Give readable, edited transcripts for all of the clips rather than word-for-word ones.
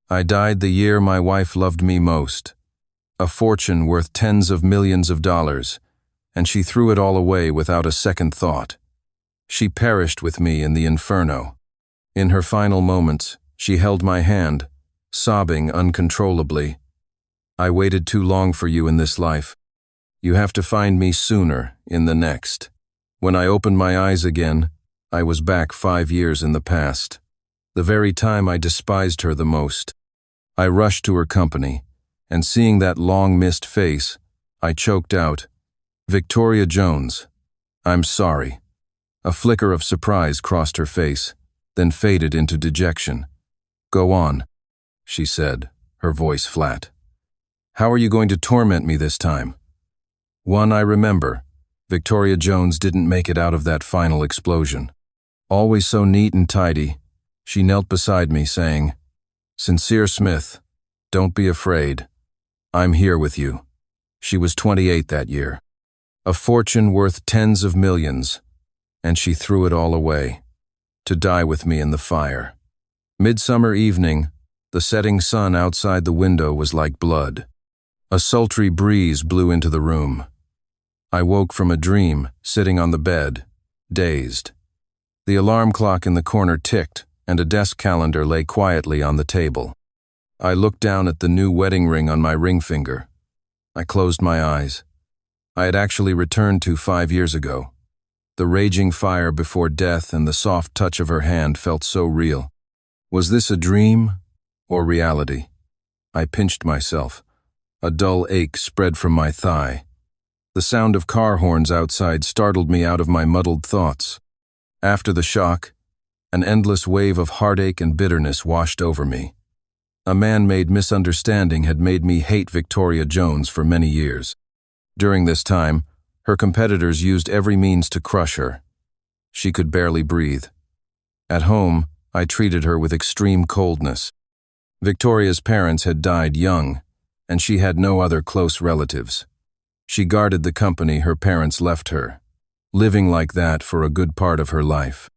I died the year my wife loved me most. A fortune worth tens of millions of dollars, and she threw it all away without a second thought. She perished with me in the inferno. In her final moments, she held my hand, sobbing uncontrollably. I waited too long for you in this life. You have to find me sooner in the next. When I opened my eyes again, I was back 5 years in the past, the very time I despised her the most. I rushed to her company, and seeing that long-missed face, I choked out, "Victoria Jones, I'm sorry." A flicker of surprise crossed her face, then faded into dejection. "Go on," she said, her voice flat. "How are you going to torment me this time?" One I remember, Victoria Jones didn't make it out of that final explosion. Always so neat and tidy, she knelt beside me saying, "Sincere Smith, don't be afraid. I'm here with you." She was 28 that year. A fortune worth tens of millions, and she threw it all away, to die with me in the fire. Midsummer evening, the setting sun outside the window was like blood. A sultry breeze blew into the room. I woke from a dream, sitting on the bed, dazed. The alarm clock in the corner ticked, and a desk calendar lay quietly on the table. I looked down at the new wedding ring on my ring finger. I closed my eyes. I had actually returned to 5 years ago. The raging fire before death and the soft touch of her hand felt so real. Was this a dream or reality? I pinched myself. A dull ache spread from my thigh. The sound of car horns outside startled me out of my muddled thoughts. After the shock, an endless wave of heartache and bitterness washed over me. A man-made misunderstanding had made me hate Victoria Jones for many years. During this time, her competitors used every means to crush her. She could barely breathe. At home, I treated her with extreme coldness. Victoria's parents had died young, and she had no other close relatives. She guarded the company her parents left her, living like that for a good part of her life.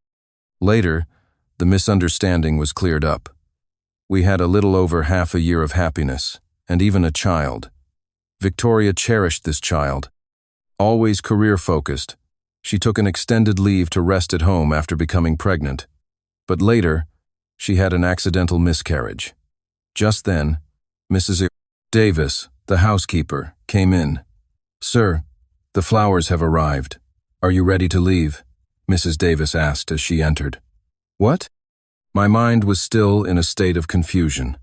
Later, the misunderstanding was cleared up. We had a little over half a year of happiness, and even a child. Victoria cherished this child. Always career-focused, she took an extended leave to rest at home after becoming pregnant. But later, she had an accidental miscarriage. Just then, Mrs. Davis, the housekeeper, came in. "Sir, the flowers have arrived. Are you ready to leave?" Mrs. Davis asked as she entered. "What?" My mind was still in a state of confusion.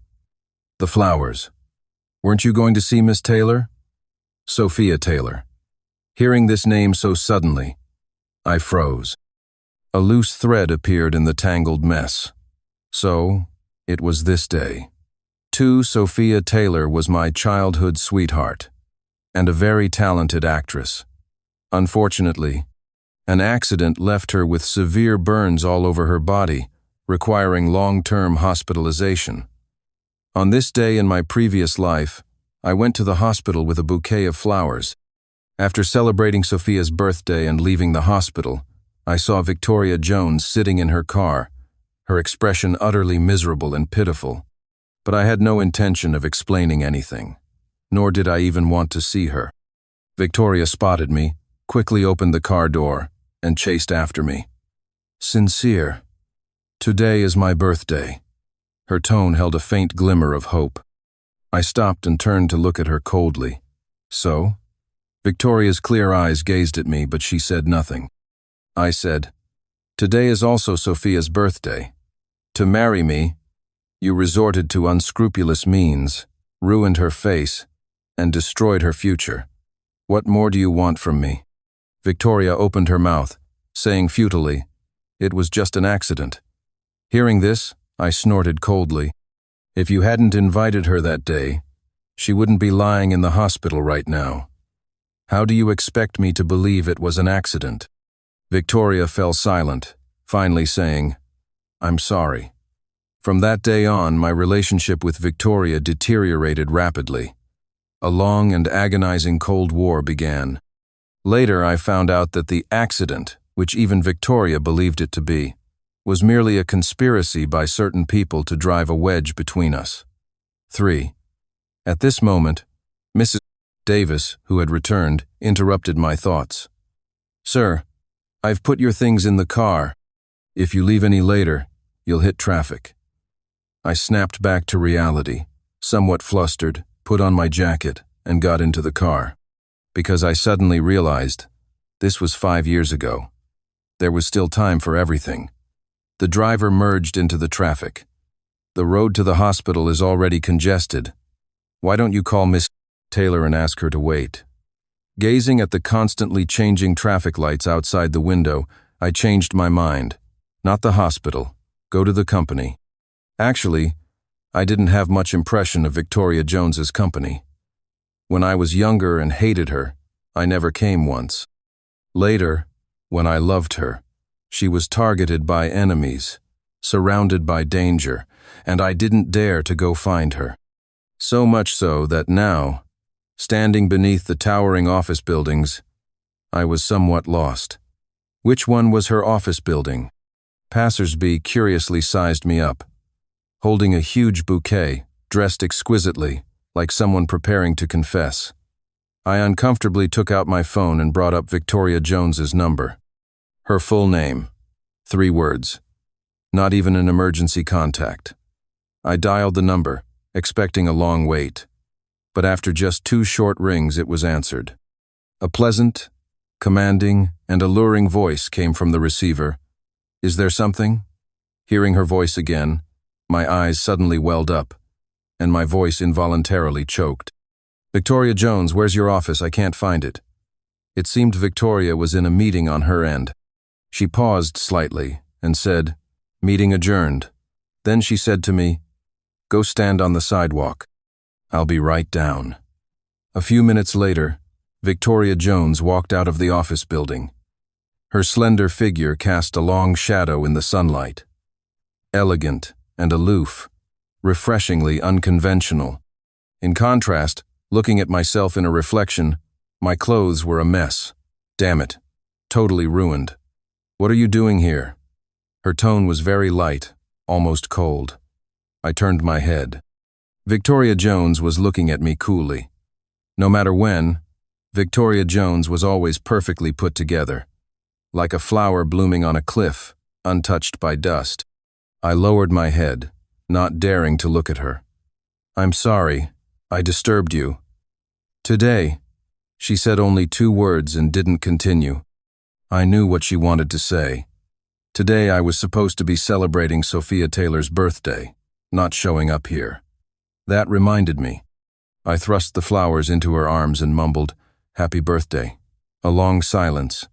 "The flowers. Weren't you going to see Miss Taylor?" "Sophia Taylor." Hearing this name so suddenly, I froze. A loose thread appeared in the tangled mess. So, it was this day. Sophia Taylor was my childhood sweetheart, and a very talented actress. Unfortunately, an accident left her with severe burns all over her body, requiring long-term hospitalization. On this day in my previous life, I went to the hospital with a bouquet of flowers. After celebrating Sophia's birthday and leaving the hospital, I saw Victoria Jones sitting in her car, her expression utterly miserable and pitiful. But I had no intention of explaining anything, nor did I even want to see her. Victoria spotted me, quickly opened the car door, and chased after me. "Sincere, today is my birthday." Her tone held a faint glimmer of hope. I stopped and turned to look at her coldly. "So?" Victoria's clear eyes gazed at me, but she said nothing. I said, "Today is also Sophia's birthday. To marry me, you resorted to unscrupulous means, ruined her face, and destroyed her future. What more do you want from me?" Victoria opened her mouth, saying futilely, "It was just an accident." Hearing this, I snorted coldly. If you hadn't invited her that day, she wouldn't be lying in the hospital right now. How do you expect me to believe it was an accident? Victoria fell silent, finally saying, "I'm sorry." From that day on, my relationship with Victoria deteriorated rapidly. A long and agonizing Cold War began. Later, I found out that the accident, which even Victoria believed it to be, was merely a conspiracy by certain people to drive a wedge between us. 3. At this moment, Mrs. Davis, who had returned, interrupted my thoughts. "Sir, I've put your things in the car. If you leave any later, you'll hit traffic." I snapped back to reality, somewhat flustered, put on my jacket, and got into the car. Because I suddenly realized this was 5 years ago. There was still time for everything. The driver merged into the traffic. "The road to the hospital is already congested. Why don't you call Miss Taylor and ask her to wait?" Gazing at the constantly changing traffic lights outside the window, I changed my mind. Not the hospital. Go to the company. Actually, I didn't have much impression of Victoria Jones's company. When I was younger and hated her, I never came once. Later, when I loved her, she was targeted by enemies, surrounded by danger, and I didn't dare to go find her. So much so that now, standing beneath the towering office buildings, I was somewhat lost. Which one was her office building? Passersby curiously sized me up, holding a huge bouquet, dressed exquisitely, like someone preparing to confess. I uncomfortably took out my phone and brought up Victoria Jones's number. Her full name. 3 words. Not even an emergency contact. I dialed the number, expecting a long wait. But after just 2 short rings, it was answered. A pleasant, commanding, and alluring voice came from the receiver. "Is there something?" Hearing her voice again, my eyes suddenly welled up, and my voice involuntarily choked. "Victoria Jones, where's your office? I can't find it." It seemed Victoria was in a meeting on her end. She paused slightly and said, "Meeting adjourned." Then she said to me, "Go stand on the sidewalk. I'll be right down." A few minutes later, Victoria Jones walked out of the office building. Her slender figure cast a long shadow in the sunlight. Elegant and aloof, refreshingly unconventional. In contrast, looking at myself in a reflection, my clothes were a mess. Damn it, totally ruined. "What are you doing here?" Her tone was very light, almost cold. I turned my head. Victoria Jones was looking at me coolly. No matter when, Victoria Jones was always perfectly put together, like a flower blooming on a cliff, untouched by dust. I lowered my head, not daring to look at her. "I'm sorry, I disturbed you." "Today," she said only 2 words and didn't continue. I knew what she wanted to say. Today I was supposed to be celebrating Sophia Taylor's birthday, not showing up here. That reminded me. I thrust the flowers into her arms and mumbled, "Happy birthday." A long silence.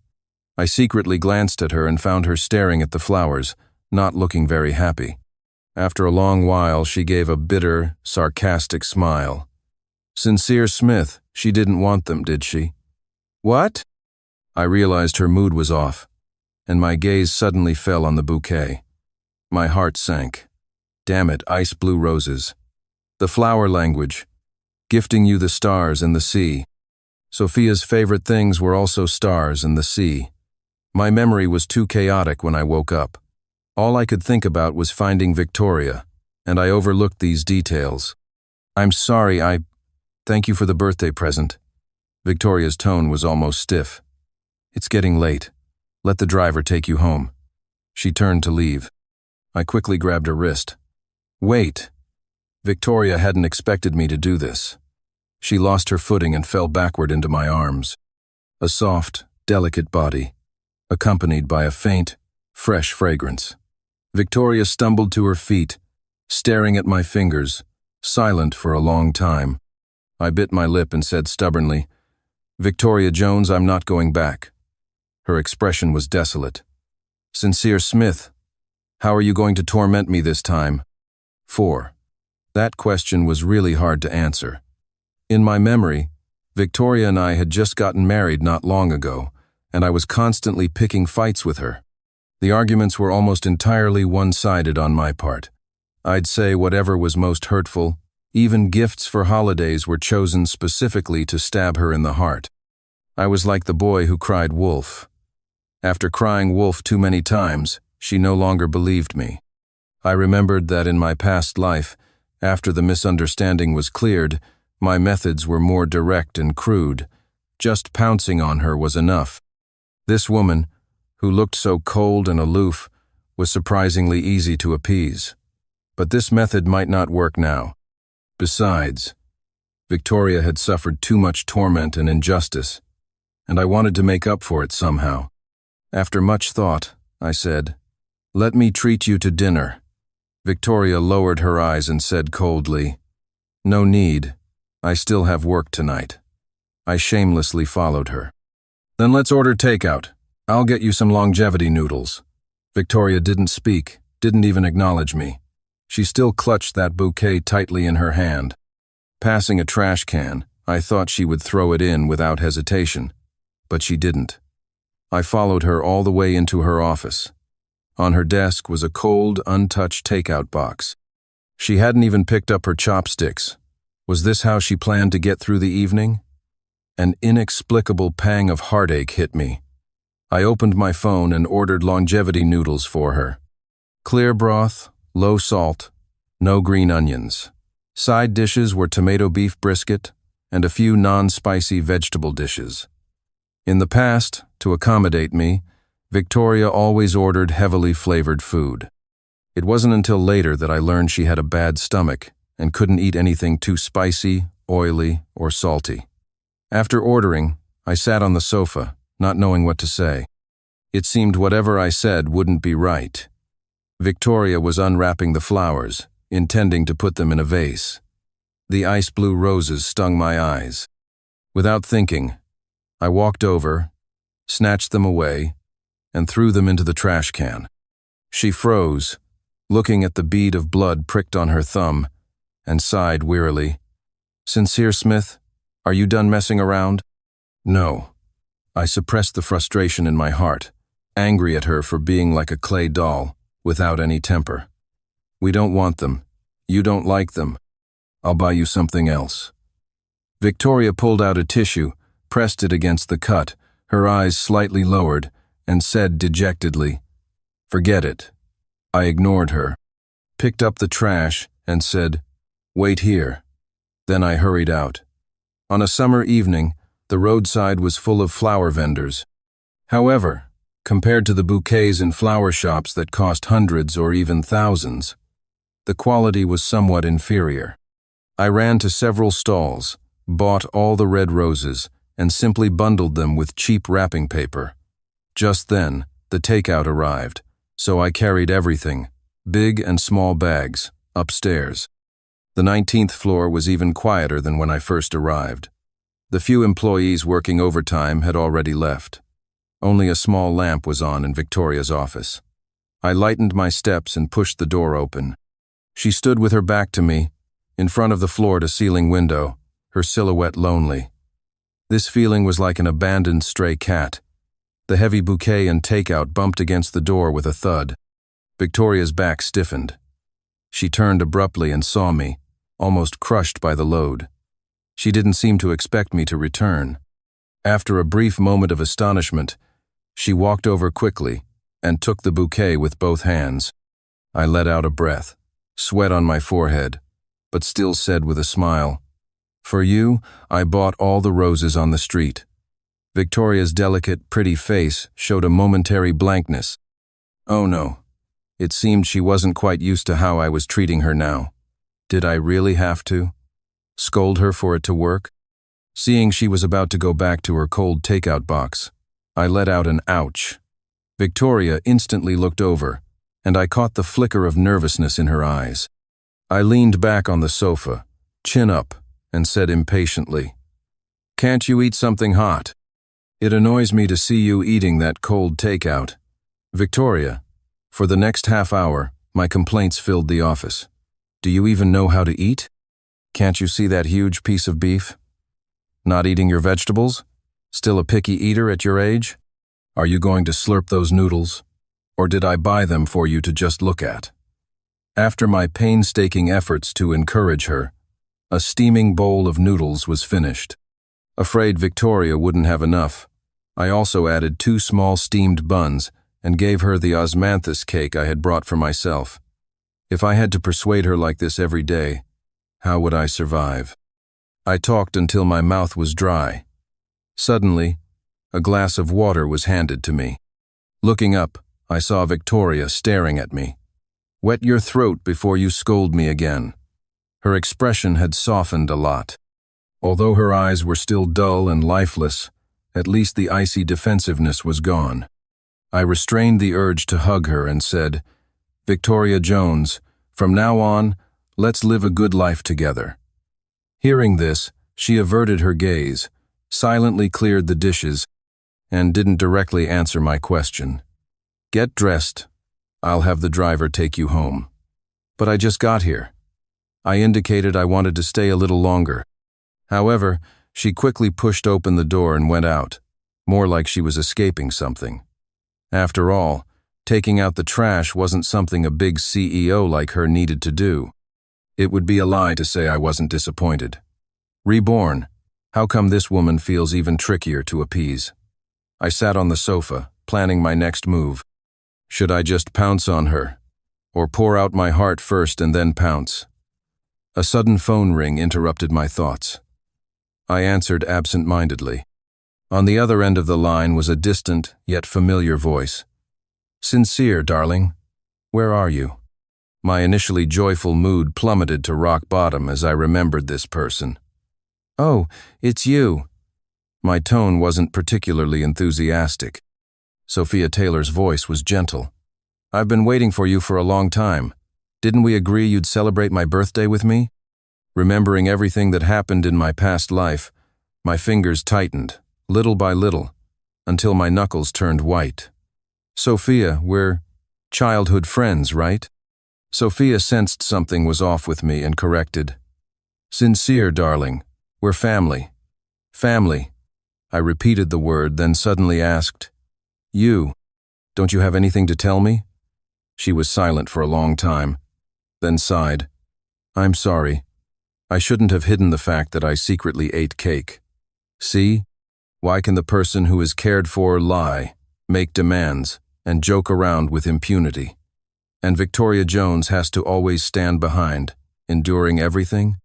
I secretly glanced at her and found her staring at the flowers, not looking very happy. After a long while, she gave a bitter, sarcastic smile. "Sincere Smith, she didn't want them, did she?" "What?" I realized her mood was off, and my gaze suddenly fell on the bouquet. My heart sank. Damn it, ice blue roses. The flower language, gifting you the stars and the sea. Sophia's favorite things were also stars and the sea. My memory was too chaotic when I woke up. All I could think about was finding Victoria, and I overlooked these details. "I'm sorry, thank you for the birthday present." Victoria's tone was almost stiff. "It's getting late. Let the driver take you home." She turned to leave. I quickly grabbed her wrist. "Wait." Victoria hadn't expected me to do this. She lost her footing and fell backward into my arms. A soft, delicate body, accompanied by a faint, fresh fragrance. Victoria stumbled to her feet, staring at my fingers, silent for a long time. I bit my lip and said stubbornly, "Victoria Jones, I'm not going back." Her expression was desolate. "Sincere Smith, how are you going to torment me this time?" 4. That question was really hard to answer. In my memory, Victoria and I had just gotten married not long ago, and I was constantly picking fights with her. The arguments were almost entirely one-sided on my part. I'd say whatever was most hurtful, even gifts for holidays were chosen specifically to stab her in the heart. I was like the boy who cried wolf. After crying wolf too many times, she no longer believed me. I remembered that in my past life, After the misunderstanding was cleared, my methods were more direct and crude. Just pouncing on her was enough. This woman, who looked so cold and aloof, was surprisingly easy to appease. But this method might not work now. Besides, Victoria had suffered too much torment and injustice, and I wanted to make up for it somehow. After much thought, I said, "Let me treat you to dinner." Victoria lowered her eyes and said coldly, "No need. I still have work tonight." I shamelessly followed her. "Then let's order takeout. I'll get you some longevity noodles." Victoria didn't speak, didn't even acknowledge me. She still clutched that bouquet tightly in her hand. Passing a trash can, I thought she would throw it in without hesitation, but she didn't. I followed her all the way into her office. On her desk was a cold, untouched takeout box. She hadn't even picked up her chopsticks. Was this how she planned to get through the evening? An inexplicable pang of heartache hit me. I opened my phone and ordered longevity noodles for her. Clear broth, low salt, no green onions. Side dishes were tomato beef brisket and a few non-spicy vegetable dishes. In the past, to accommodate me, Victoria always ordered heavily flavored food. It wasn't until later that I learned she had a bad stomach and couldn't eat anything too spicy, oily, or salty. After ordering, I sat on the sofa, not knowing what to say. It seemed whatever I said wouldn't be right. Victoria was unwrapping the flowers, intending to put them in a vase. The ice blue roses stung my eyes. Without thinking, I walked over, snatched them away, and threw them into the trash can. She froze, looking at the bead of blood pricked on her thumb, and sighed wearily. "Sincere Smith, are you done messing around?" "No." I suppressed the frustration in my heart, angry at her for being like a clay doll, without any temper. "We don't want them. You don't like them. I'll buy you something else." Victoria pulled out a tissue, pressed it against the cut, her eyes slightly lowered, and said dejectedly, "Forget it." I ignored her, picked up the trash, and said, "Wait here." Then I hurried out. On a summer evening, the roadside was full of flower vendors. However, compared to the bouquets in flower shops that cost hundreds or even thousands, the quality was somewhat inferior. I ran to several stalls, bought all the red roses, and simply bundled them with cheap wrapping paper. Just then, the takeout arrived, so I carried everything, big and small bags, upstairs. The 19th floor was even quieter than when I first arrived. The few employees working overtime had already left. Only a small lamp was on in Victoria's office. I lightened my steps and pushed the door open. She stood with her back to me, in front of the floor-to-ceiling window, her silhouette lonely. This feeling was like an abandoned stray cat. The heavy bouquet and takeout bumped against the door with a thud. Victoria's back stiffened. She turned abruptly and saw me, almost crushed by the load. She didn't seem to expect me to return. After a brief moment of astonishment, she walked over quickly and took the bouquet with both hands. I let out a breath, sweat on my forehead, but still said with a smile, "For you, I bought all the roses on the street." Victoria's delicate, pretty face showed a momentary blankness. Oh no. It seemed she wasn't quite used to how I was treating her now. Did I really have to? Scold her for it to work? Seeing she was about to go back to her cold takeout box, I let out an ouch. Victoria instantly looked over, and I caught the flicker of nervousness in her eyes. I leaned back on the sofa, chin up, and said impatiently, "Can't you eat something hot? It annoys me to see you eating that cold takeout." Victoria, for the next half hour, my complaints filled the office. "Do you even know how to eat? Can't you see that huge piece of beef? Not eating your vegetables? Still a picky eater at your age? Are you going to slurp those noodles? Or did I buy them for you to just look at?" After my painstaking efforts to encourage her, a steaming bowl of noodles was finished. Afraid Victoria wouldn't have enough, I also added 2 small steamed buns and gave her the osmanthus cake I had brought for myself. If I had to persuade her like this every day, How would I survive? I talked until my mouth was dry. Suddenly, a glass of water was handed to me. Looking up, I saw Victoria staring at me. "Wet your throat before you scold me again." Her expression had softened a lot. Although her eyes were still dull and lifeless, at least the icy defensiveness was gone. I restrained the urge to hug her and said, "Victoria Jones, from now on, let's live a good life together." Hearing this, she averted her gaze, silently cleared the dishes, and didn't directly answer my question. "Get dressed. I'll have the driver take you home." "But I just got here." I indicated I wanted to stay a little longer. However, she quickly pushed open the door and went out, more like she was escaping something. After all, taking out the trash wasn't something a big CEO like her needed to do. It would be a lie to say I wasn't disappointed. Reborn, how come this woman feels even trickier to appease? I sat on the sofa, planning my next move. Should I just pounce on her, or pour out my heart first and then pounce? A sudden phone ring interrupted my thoughts. I answered absent-mindedly. On the other end of the line was a distant, yet familiar voice. "Sincere, darling. Where are you?" My initially joyful mood plummeted to rock bottom as I remembered this person. "Oh, it's you." My tone wasn't particularly enthusiastic. Sophia Taylor's voice was gentle. "I've been waiting for you for a long time. Didn't we agree you'd celebrate my birthday with me?" Remembering everything that happened in my past life, my fingers tightened, little by little, until my knuckles turned white. "Sophia, we're childhood friends, right?" Sophia sensed something was off with me and corrected. "Sincere, darling. We're family." "Family." I repeated the word, then suddenly asked, Don't you have anything to tell me?" She was silent for a long time, then sighed. "I'm sorry. I shouldn't have hidden the fact that I secretly ate cake. See? Why can the person who is cared for lie, make demands, and joke around with impunity? And Victoria Jones has to always stand behind, enduring everything?"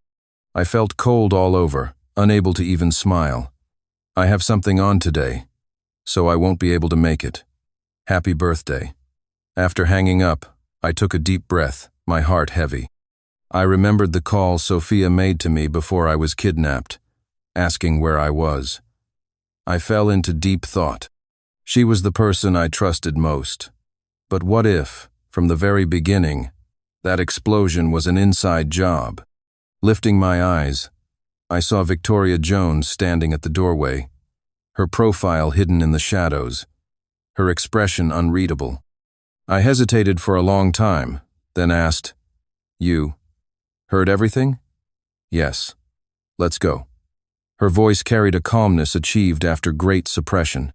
I felt cold all over, unable to even smile. "I have something on today, so I won't be able to make it. Happy birthday." After hanging up, I took a deep breath, my heart heavy. I remembered the call Sophia made to me before I was kidnapped, asking where I was. I fell into deep thought. She was the person I trusted most. But what if, from the very beginning, that explosion was an inside job? Lifting my eyes, I saw Victoria Jones standing at the doorway, her profile hidden in the shadows, her expression unreadable. I hesitated for a long time, then asked, "You heard everything?" "Yes. Let's go." Her voice carried a calmness achieved after great suppression.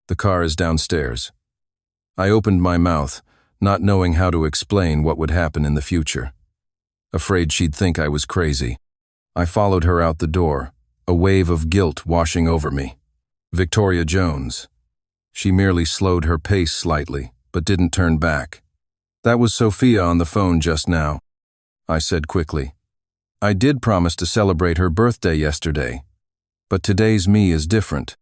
"The car is downstairs." I opened my mouth, not knowing how to explain what would happen in the future. Afraid she'd think I was crazy. I followed her out the door, a wave of guilt washing over me. Victoria Jones. She merely slowed her pace slightly, but didn't turn back. "That was Sophia on the phone just now," I said quickly. "I did promise to celebrate her birthday yesterday, but today's me is different.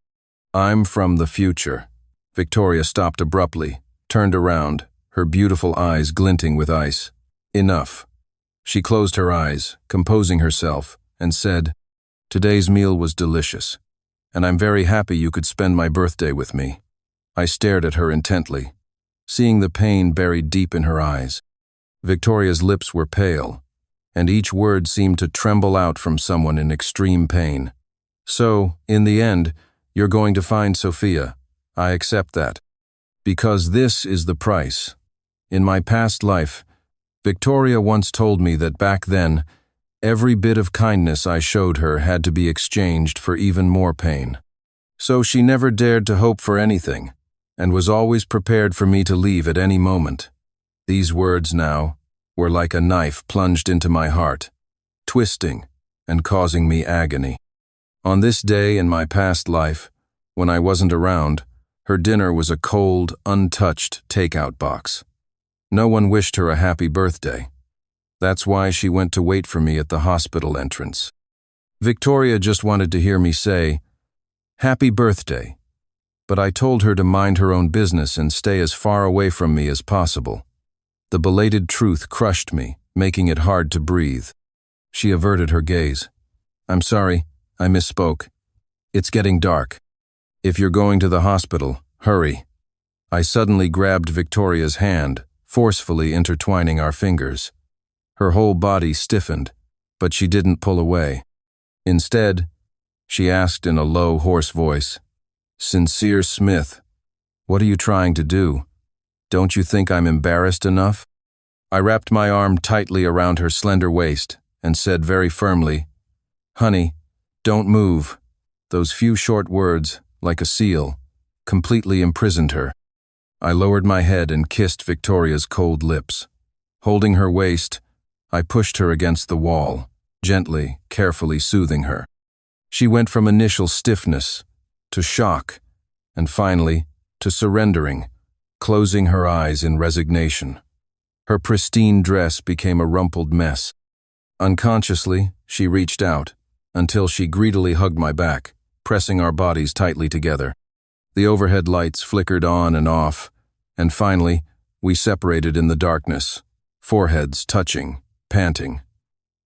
I'm from the future." Victoria stopped abruptly, turned around, her beautiful eyes glinting with ice. "Enough." She closed her eyes, composing herself, and said, "Today's meal was delicious, and I'm very happy you could spend my birthday with me." I stared at her intently, seeing the pain buried deep in her eyes. Victoria's lips were pale, and each word seemed to tremble out from someone in extreme pain. "So, in the end, you're going to find Sophia. I accept that. Because this is the price. In my past life, Victoria once told me that back then, every bit of kindness I showed her had to be exchanged for even more pain. So she never dared to hope for anything, and was always prepared for me to leave at any moment. These words now were like a knife plunged into my heart, twisting and causing me agony. On this day in my past life, when I wasn't around, her dinner was a cold, untouched takeout box. No one wished her a happy birthday. That's why she went to wait for me at the hospital entrance. Victoria just wanted to hear me say, "Happy birthday." But I told her to mind her own business and stay as far away from me as possible. The belated truth crushed me, making it hard to breathe. She averted her gaze. "I'm sorry, I misspoke. It's getting dark. If you're going to the hospital, hurry." I suddenly grabbed Victoria's hand, forcefully intertwining our fingers. Her whole body stiffened, but she didn't pull away. Instead, she asked in a low, hoarse voice, "Sincere Smith, what are you trying to do? Don't you think I'm embarrassed enough?" I wrapped my arm tightly around her slender waist and said very firmly, "Honey, don't move." Those few short words, like a seal, completely imprisoned her. I lowered my head and kissed Victoria's cold lips. Holding her waist, I pushed her against the wall, gently, carefully soothing her. She went from initial stiffness to shock, and finally to surrendering, closing her eyes in resignation. Her pristine dress became a rumpled mess. Unconsciously, she reached out, until she greedily hugged my back, pressing our bodies tightly together. The overhead lights flickered on and off, and finally, we separated in the darkness, foreheads touching, panting.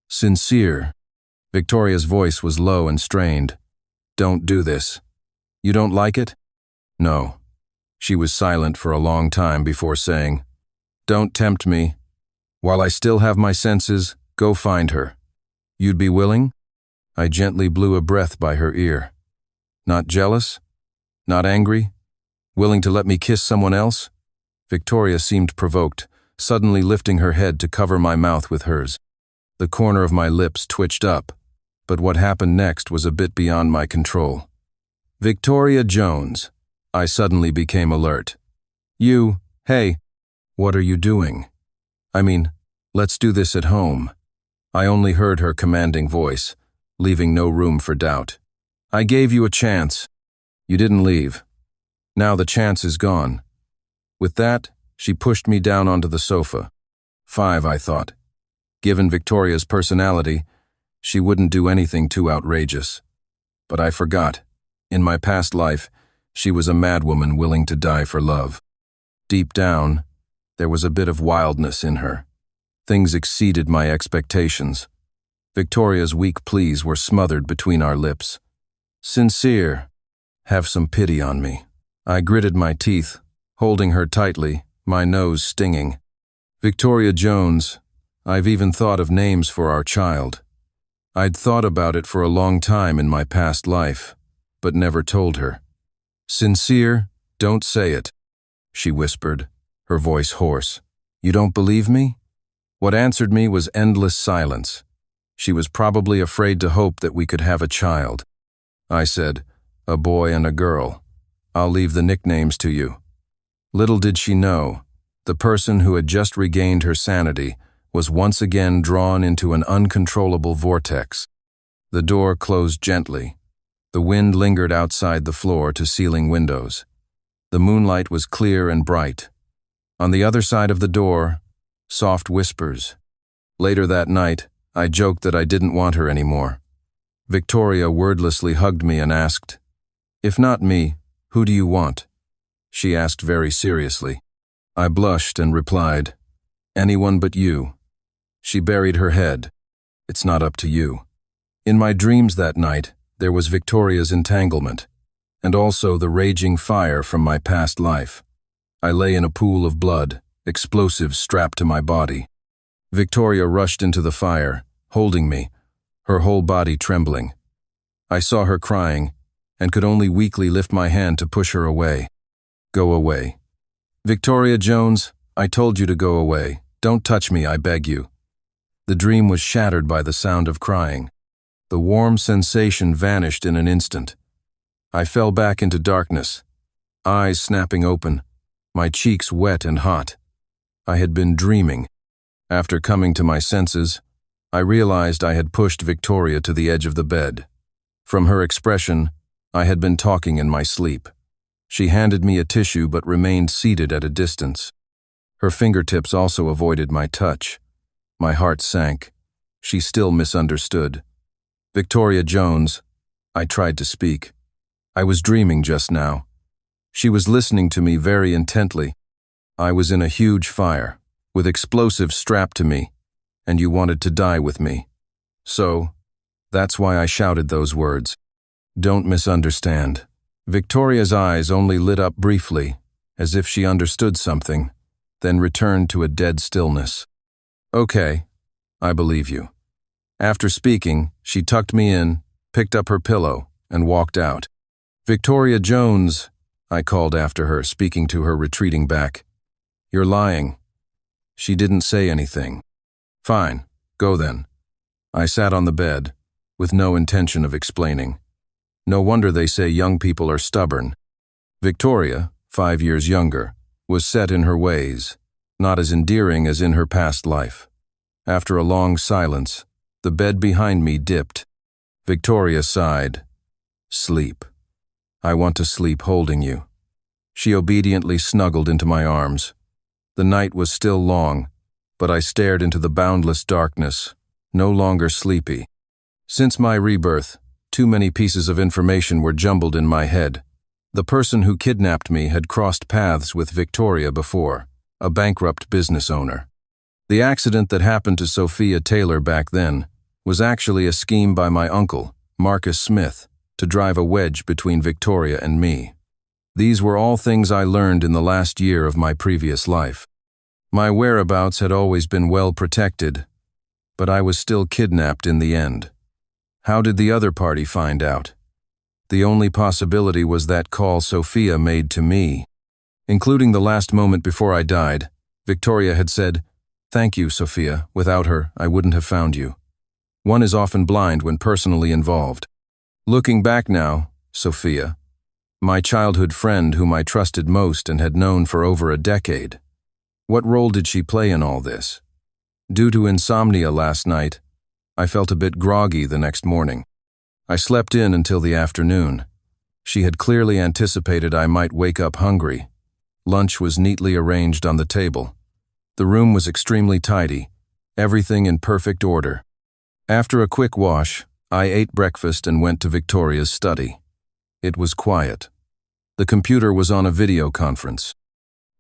"Sincere." Victoria's voice was low and strained. "Don't do this. You don't like it?" "No." She was silent for a long time before saying, "Don't tempt me. While I still have my senses, go find her. You'd be willing?" I gently blew a breath by her ear. "Not jealous? Not angry? Willing to let me kiss someone else?" Victoria seemed provoked, suddenly lifting her head to cover my mouth with hers. The corner of my lips twitched up, but what happened next was a bit beyond my control. "Victoria Jones." I suddenly became alert. Hey, what are you doing? I mean, let's do this at home." I only heard her commanding voice, leaving no room for doubt. "I gave you a chance. You didn't leave. Now the chance is gone." With that, she pushed me down onto the sofa. 5, I thought. Given Victoria's personality, she wouldn't do anything too outrageous. But I forgot. In my past life, she was a madwoman willing to die for love. Deep down, there was a bit of wildness in her. Things exceeded my expectations. Victoria's weak pleas were smothered between our lips. "Sincere, have some pity on me." I gritted my teeth, holding her tightly, my nose stinging. "Victoria Jones, I've even thought of names for our child. I'd thought about it for a long time in my past life, but never told her." "Sincere, don't say it," she whispered, her voice hoarse. "You don't believe me?" What answered me was endless silence. She was probably afraid to hope that we could have a child. I said, "A boy and a girl. I'll leave the nicknames to you." Little did she know, the person who had just regained her sanity was once again drawn into an uncontrollable vortex. The door closed gently. The wind lingered outside the floor-to-ceiling windows. The moonlight was clear and bright. On the other side of the door, soft whispers. Later that night, I joked that I didn't want her anymore. Victoria wordlessly hugged me and asked, "If not me, who do you want?" She asked very seriously. I blushed and replied, "Anyone but you." She buried her head. "It's not up to you." In my dreams that night, there was Victoria's entanglement, and also the raging fire from my past life. I lay in a pool of blood, explosives strapped to my body. Victoria rushed into the fire, holding me, her whole body trembling. I saw her crying, and could only weakly lift my hand to push her away. "Go away. Victoria Jones, I told you to go away. Don't touch me, I beg you." The dream was shattered by the sound of crying. The warm sensation vanished in an instant. I fell back into darkness, eyes snapping open, my cheeks wet and hot. I had been dreaming. After coming to my senses, I realized I had pushed Victoria to the edge of the bed. From her expression, I had been talking in my sleep. She handed me a tissue but remained seated at a distance. Her fingertips also avoided my touch. My heart sank. She still misunderstood. Victoria Jones. I tried to speak. I was dreaming just now. She was listening to me very intently. I was in a huge fire, with explosives strapped to me, and you wanted to die with me. So, that's why I shouted those words. Don't misunderstand. Victoria's eyes only lit up briefly, as if she understood something, then returned to a dead stillness. Okay, I believe you. After speaking, she tucked me in, picked up her pillow, and walked out. Victoria Jones, I called after her, speaking to her retreating back. You're lying. She didn't say anything. Fine, go then. I sat on the bed, with no intention of explaining. No wonder they say young people are stubborn. Victoria, 5 years younger, was set in her ways, not as endearing as in her past life. After a long silence, the bed behind me dipped. Victoria sighed. Sleep. I want to sleep holding you. She obediently snuggled into my arms. The night was still long, but I stared into the boundless darkness, no longer sleepy. Since my rebirth, too many pieces of information were jumbled in my head. The person who kidnapped me had crossed paths with Victoria before, a bankrupt business owner. The accident that happened to Sophia Taylor back then was actually a scheme by my uncle, Marcus Smith, to drive a wedge between Victoria and me. These were all things I learned in the last year of my previous life. My whereabouts had always been well protected, but I was still kidnapped in the end. How did the other party find out? The only possibility was that call Sophia made to me. Including the last moment before I died, Victoria had said, "Thank you, Sophia. Without her, I wouldn't have found you." One is often blind when personally involved. Looking back now, Sophia, my childhood friend whom I trusted most and had known for over a decade. What role did she play in all this? Due to insomnia last night, I felt a bit groggy the next morning. I slept in until the afternoon. She had clearly anticipated I might wake up hungry. Lunch was neatly arranged on the table. The room was extremely tidy, everything in perfect order. After a quick wash, I ate breakfast and went to Victoria's study. It was quiet. The computer was on a video conference.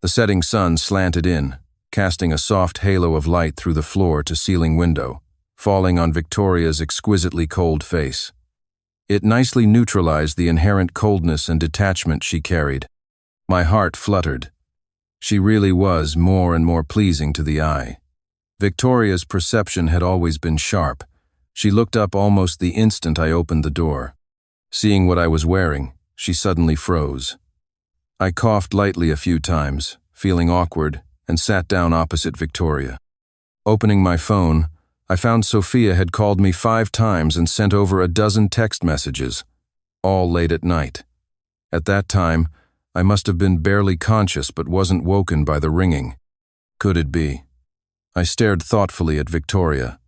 The setting sun slanted in, casting a soft halo of light through the floor-to-ceiling window, falling on Victoria's exquisitely cold face. It nicely neutralized the inherent coldness and detachment she carried. My heart fluttered. She really was more and more pleasing to the eye. Victoria's perception had always been sharp. She looked up almost the instant I opened the door. Seeing what I was wearing, she suddenly froze. I coughed lightly a few times, feeling awkward, and sat down opposite Victoria. Opening my phone, I found Sophia had called me 5 times and sent over a dozen text messages, all late at night. At that time, I must have been barely conscious but wasn't woken by the ringing. Could it be? I stared thoughtfully at Victoria.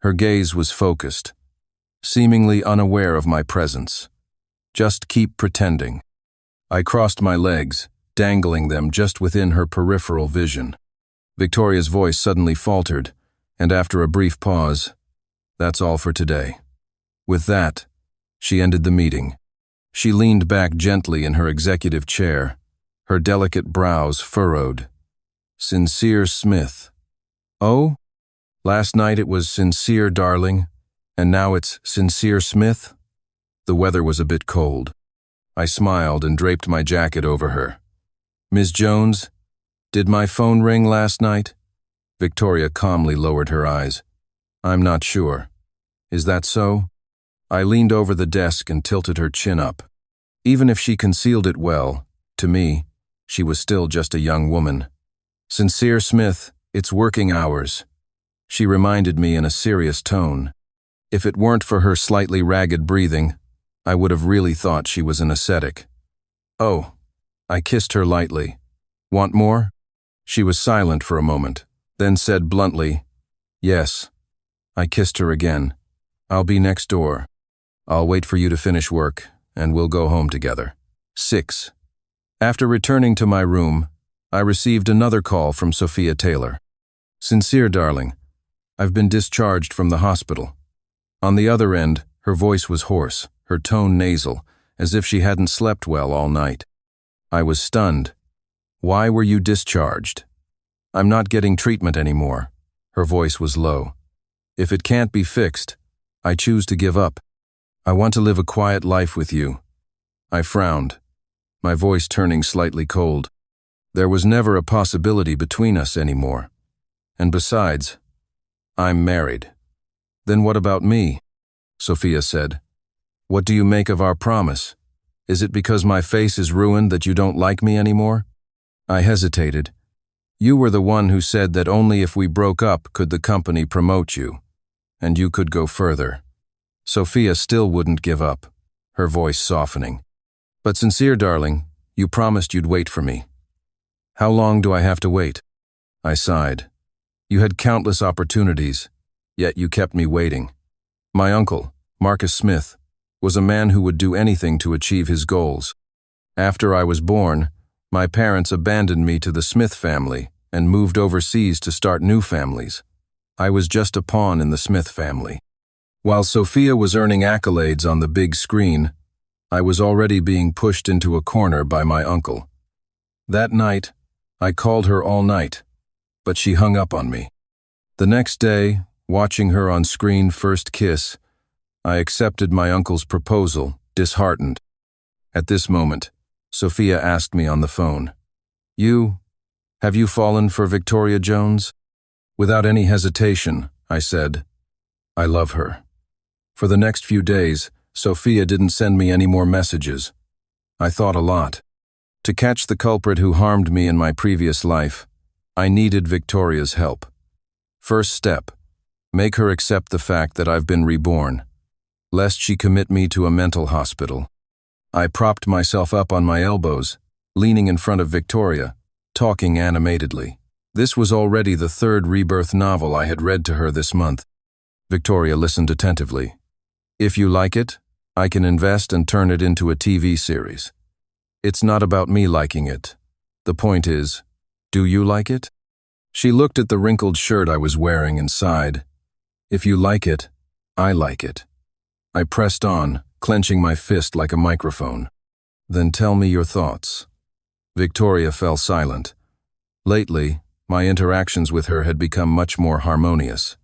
Her gaze was focused, seemingly unaware of my presence. Just keep pretending. I crossed my legs, dangling them just within her peripheral vision. Victoria's voice suddenly faltered, and after a brief pause, "That's all for today." With that, she ended the meeting. She leaned back gently in her executive chair, her delicate brows furrowed. Sincere Smith. Oh? Last night it was Sincere Darling, and now it's Sincere Smith? The weather was a bit cold. I smiled and draped my jacket over her. "Ms. Jones, did my phone ring last night?" Victoria calmly lowered her eyes. "I'm not sure. Is that so?" I leaned over the desk and tilted her chin up. Even if she concealed it well, to me, she was still just a young woman. "Sincere Smith, it's working hours," she reminded me in a serious tone. If it weren't for her slightly ragged breathing, I would have really thought she was an ascetic. "Oh." I kissed her lightly. "Want more?" She was silent for a moment, then said bluntly, "Yes." I kissed her again. "I'll be next door. I'll wait for you to finish work, and we'll go home together." 6. After returning to my room, I received another call from Sophia Taylor. "Sincere Darling, I've been discharged from the hospital." On the other end, her voice was hoarse, her tone nasal, as if she hadn't slept well all night. I was stunned. "Why were you discharged?" "I'm not getting treatment anymore." Her voice was low. "If it can't be fixed, I choose to give up. I want to live a quiet life with you." I frowned, my voice turning slightly cold. There was never a possibility between us anymore. And besides, I'm married. "Then what about me?" Sophia said. "What do you make of our promise? Is it because my face is ruined that you don't like me anymore?" I hesitated. "You were the one who said that only if we broke up could the company promote you, and you could go further." Sophia still wouldn't give up, her voice softening. "But sincere, darling, you promised you'd wait for me." "How long do I have to wait?" I sighed. "You had countless opportunities, yet you kept me waiting." My uncle, Marcus Smith, was a man who would do anything to achieve his goals. After I was born, my parents abandoned me to the Smith family and moved overseas to start new families. I was just a pawn in the Smith family. While Sophia was earning accolades on the big screen, I was already being pushed into a corner by my uncle. That night, I called her all night, but she hung up on me. The next day, watching her on screen first kiss, I accepted my uncle's proposal, disheartened. At this moment, Sophia asked me on the phone, Have you fallen for Victoria Jones?" Without any hesitation, I said, "I love her." For the next few days, Sophia didn't send me any more messages. I thought a lot. To catch the culprit who harmed me in my previous life, I needed Victoria's help. First step, make her accept the fact that I've been reborn, lest she commit me to a mental hospital. I propped myself up on my elbows, leaning in front of Victoria, talking animatedly. This was already the third rebirth novel I had read to her this month. Victoria listened attentively. "If you like it, I can invest and turn it into a TV series. It's not about me liking it. The point is, do you like it?" She looked at the wrinkled shirt I was wearing and sighed. "If you like it, I like it." I pressed on, clenching my fist like a microphone. "Then tell me your thoughts." Victoria fell silent. Lately, my interactions with her had become much more harmonious.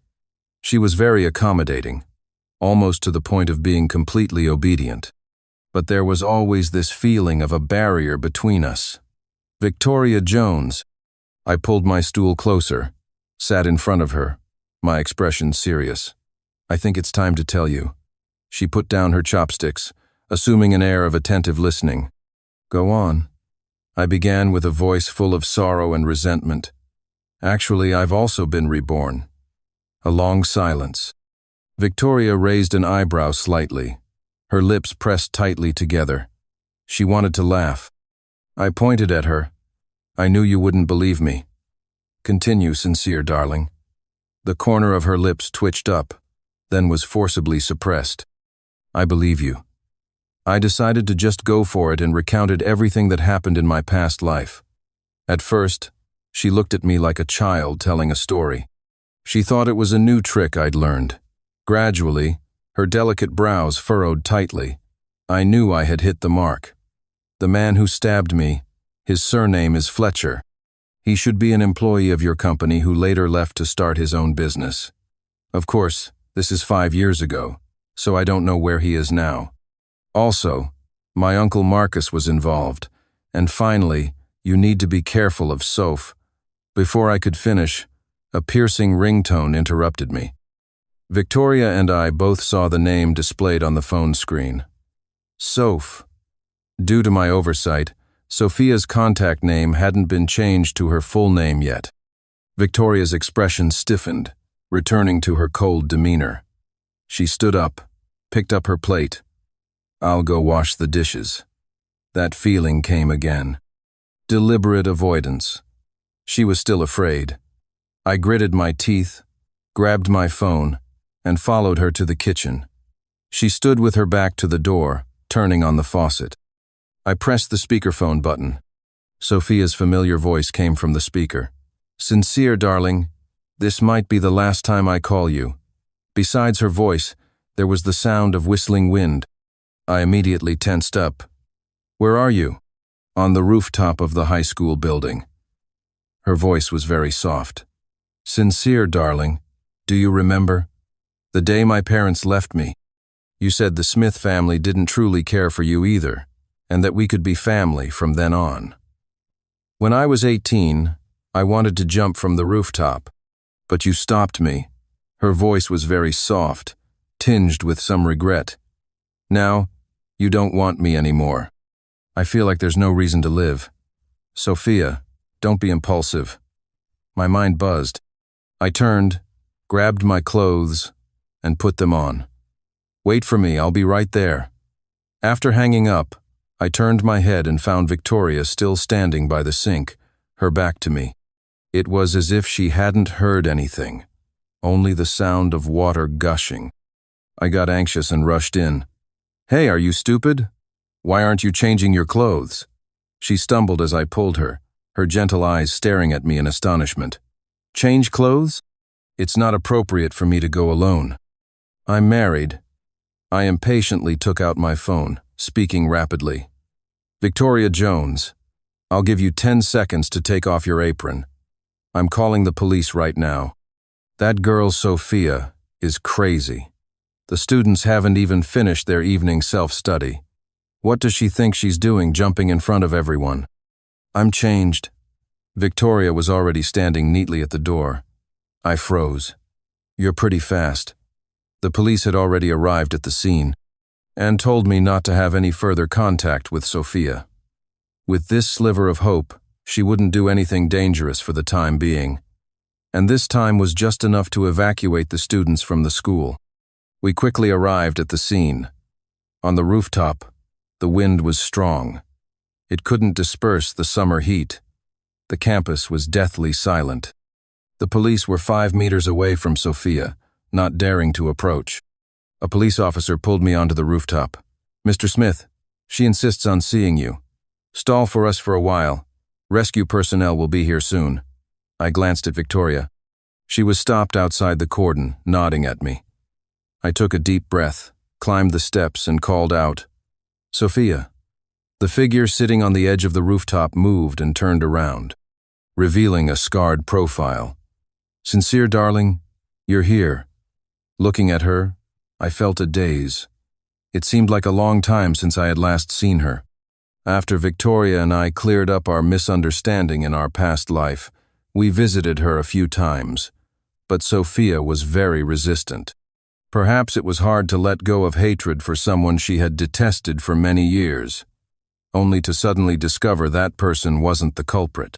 She was very accommodating, almost to the point of being completely obedient. But there was always this feeling of a barrier between us. "Victoria Jones." I pulled my stool closer, sat in front of her, my expression serious. "I think it's time to tell you." She put down her chopsticks, assuming an air of attentive listening. "Go on." I began with a voice full of sorrow and resentment. "Actually, I've also been reborn." A long silence. Victoria raised an eyebrow slightly, her lips pressed tightly together. She wanted to laugh. I pointed at her. "I knew you wouldn't believe me." "Continue, sincere, darling." The corner of her lips twitched up, then was forcibly suppressed. "I believe you. I decided to just go for it and recounted everything that happened in my past life. At first, she looked at me like a child telling a story. She thought it was a new trick I'd learned. Gradually, her delicate brows furrowed tightly. I knew I had hit the mark. "The man who stabbed me, his surname is Fletcher. He should be an employee of your company who later left to start his own business. Of course, this is 5 years ago, so I don't know where he is now. Also, my uncle Marcus was involved. And finally, you need to be careful of Soph." Before I could finish, a piercing ringtone interrupted me. Victoria and I both saw the name displayed on the phone screen. Soph. Due to my oversight, Sophia's contact name hadn't been changed to her full name yet. Victoria's expression stiffened, returning to her cold demeanor. She stood up, picked up her plate. "I'll go wash the dishes." That feeling came again. Deliberate avoidance. She was still afraid. I gritted my teeth, grabbed my phone, and followed her to the kitchen. She stood with her back to the door, turning on the faucet. I pressed the speakerphone button. Sophia's familiar voice came from the speaker. "Sincere, darling, This might be the last time I call you." Besides her voice, there was the sound of whistling wind. I immediately tensed up. "Where are you?" "On the rooftop of the high school building." Her voice was very soft. "Sincere, darling. Do you remember? The day my parents left me. You said the Smith family didn't truly care for you either, and that we could be family from then on. When I was 18, I wanted to jump from the rooftop, but you stopped me." Her voice was very soft, tinged with some regret. "Now, you don't want me anymore. I feel like there's no reason to live. Sophia, don't be impulsive." My mind buzzed. I turned, grabbed my clothes, and put them on. "Wait for me, I'll be right there." After hanging up, I turned my head and found Victoria still standing by the sink, her back to me. It was as if she hadn't heard anything, only the sound of water gushing. I got anxious and rushed in. "Hey, are you stupid? Why aren't you changing your clothes?" She stumbled as I pulled her, her gentle eyes staring at me in astonishment. "Change clothes? It's not appropriate for me to go alone. I'm married." I impatiently took out my phone, speaking rapidly. "Victoria Jones, I'll give you 10 seconds to take off your apron. I'm calling the police right now. That girl Sophia is crazy. The students haven't even finished their evening self-study. What does she think she's doing jumping in front of everyone?" "I'm changed." Victoria was already standing neatly at the door. I froze. "You're pretty fast." The police had already arrived at the scene and told me not to have any further contact with Sophia. With this sliver of hope, she wouldn't do anything dangerous for the time being. And this time was just enough to evacuate the students from the school. We quickly arrived at the scene. On the rooftop, the wind was strong. It couldn't disperse the summer heat. The campus was deathly silent. The police were 5 meters away from Sophia, not daring to approach. A police officer pulled me onto the rooftop. "Mr. Smith, she insists on seeing you. Stall for us for a while. Rescue personnel will be here soon." I glanced at Victoria. She was stopped outside the cordon, nodding at me. I took a deep breath, climbed the steps, and called out, "Sophia." The figure sitting on the edge of the rooftop moved and turned around, revealing a scarred profile. "Sincere, darling, you're here." Looking at her, I felt a daze. It seemed like a long time since I had last seen her. After Victoria and I cleared up our misunderstanding in our past life, we visited her a few times, but Sophia was very resistant. Perhaps it was hard to let go of hatred for someone she had detested for many years, only to suddenly discover that person wasn't the culprit.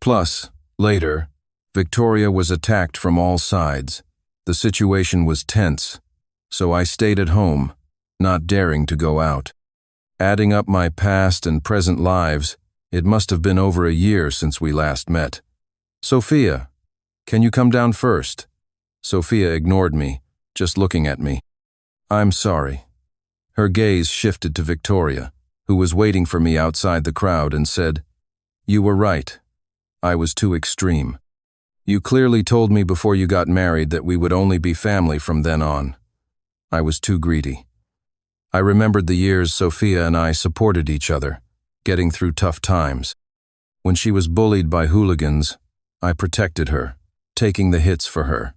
Plus, later, Victoria was attacked from all sides. The situation was tense, so I stayed at home, not daring to go out. Adding up my past and present lives, it must have been over a year since we last met. "Sophia, can you come down first?" Sophia ignored me, just looking at me. "I'm sorry." Her gaze shifted to Victoria, who was waiting for me outside the crowd, and said, "You were right. I was too extreme. You clearly told me before you got married that we would only be family from then on. I was too greedy." I remembered the years Sophia and I supported each other, getting through tough times. When she was bullied by hooligans, I protected her, taking the hits for her.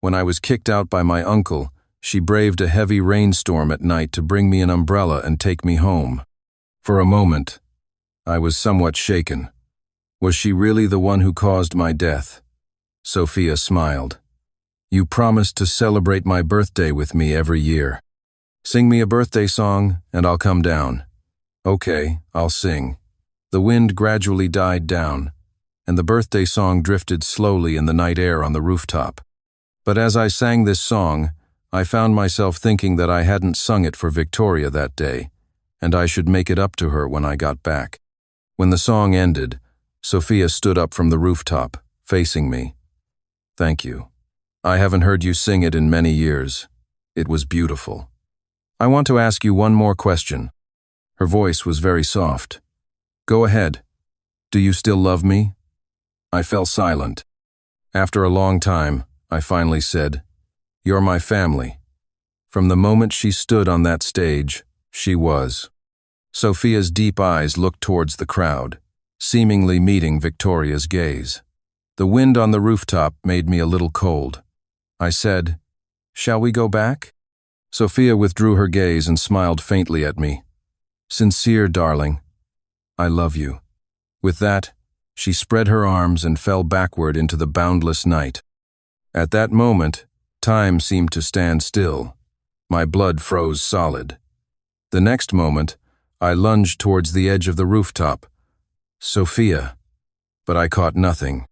When I was kicked out by my uncle, she braved a heavy rainstorm at night to bring me an umbrella and take me home. For a moment, I was somewhat shaken. Was she really the one who caused my death? Sophia smiled. "You promised to celebrate my birthday with me every year. Sing me a birthday song, and I'll come down." "Okay, I'll sing." The wind gradually died down, and the birthday song drifted slowly in the night air on the rooftop. But as I sang this song, I found myself thinking that I hadn't sung it for Victoria that day, and I should make it up to her when I got back. When the song ended, Sophia stood up from the rooftop, facing me. "Thank you. I haven't heard you sing it in many years. It was beautiful. I want to ask you one more question." Her voice was very soft. "Go ahead. Do you still love me?" I fell silent. After a long time, I finally said, "You're my family." From the moment she stood on that stage, she was. Sophia's deep eyes looked towards the crowd, seemingly meeting Victoria's gaze. The wind on the rooftop made me a little cold. I said, "Shall we go back?" Sophia withdrew her gaze and smiled faintly at me. "Sincere, darling. I love you." With that, she spread her arms and fell backward into the boundless night. At that moment, time seemed to stand still. My blood froze solid. The next moment, I lunged towards the edge of the rooftop. Sophia. But I caught nothing.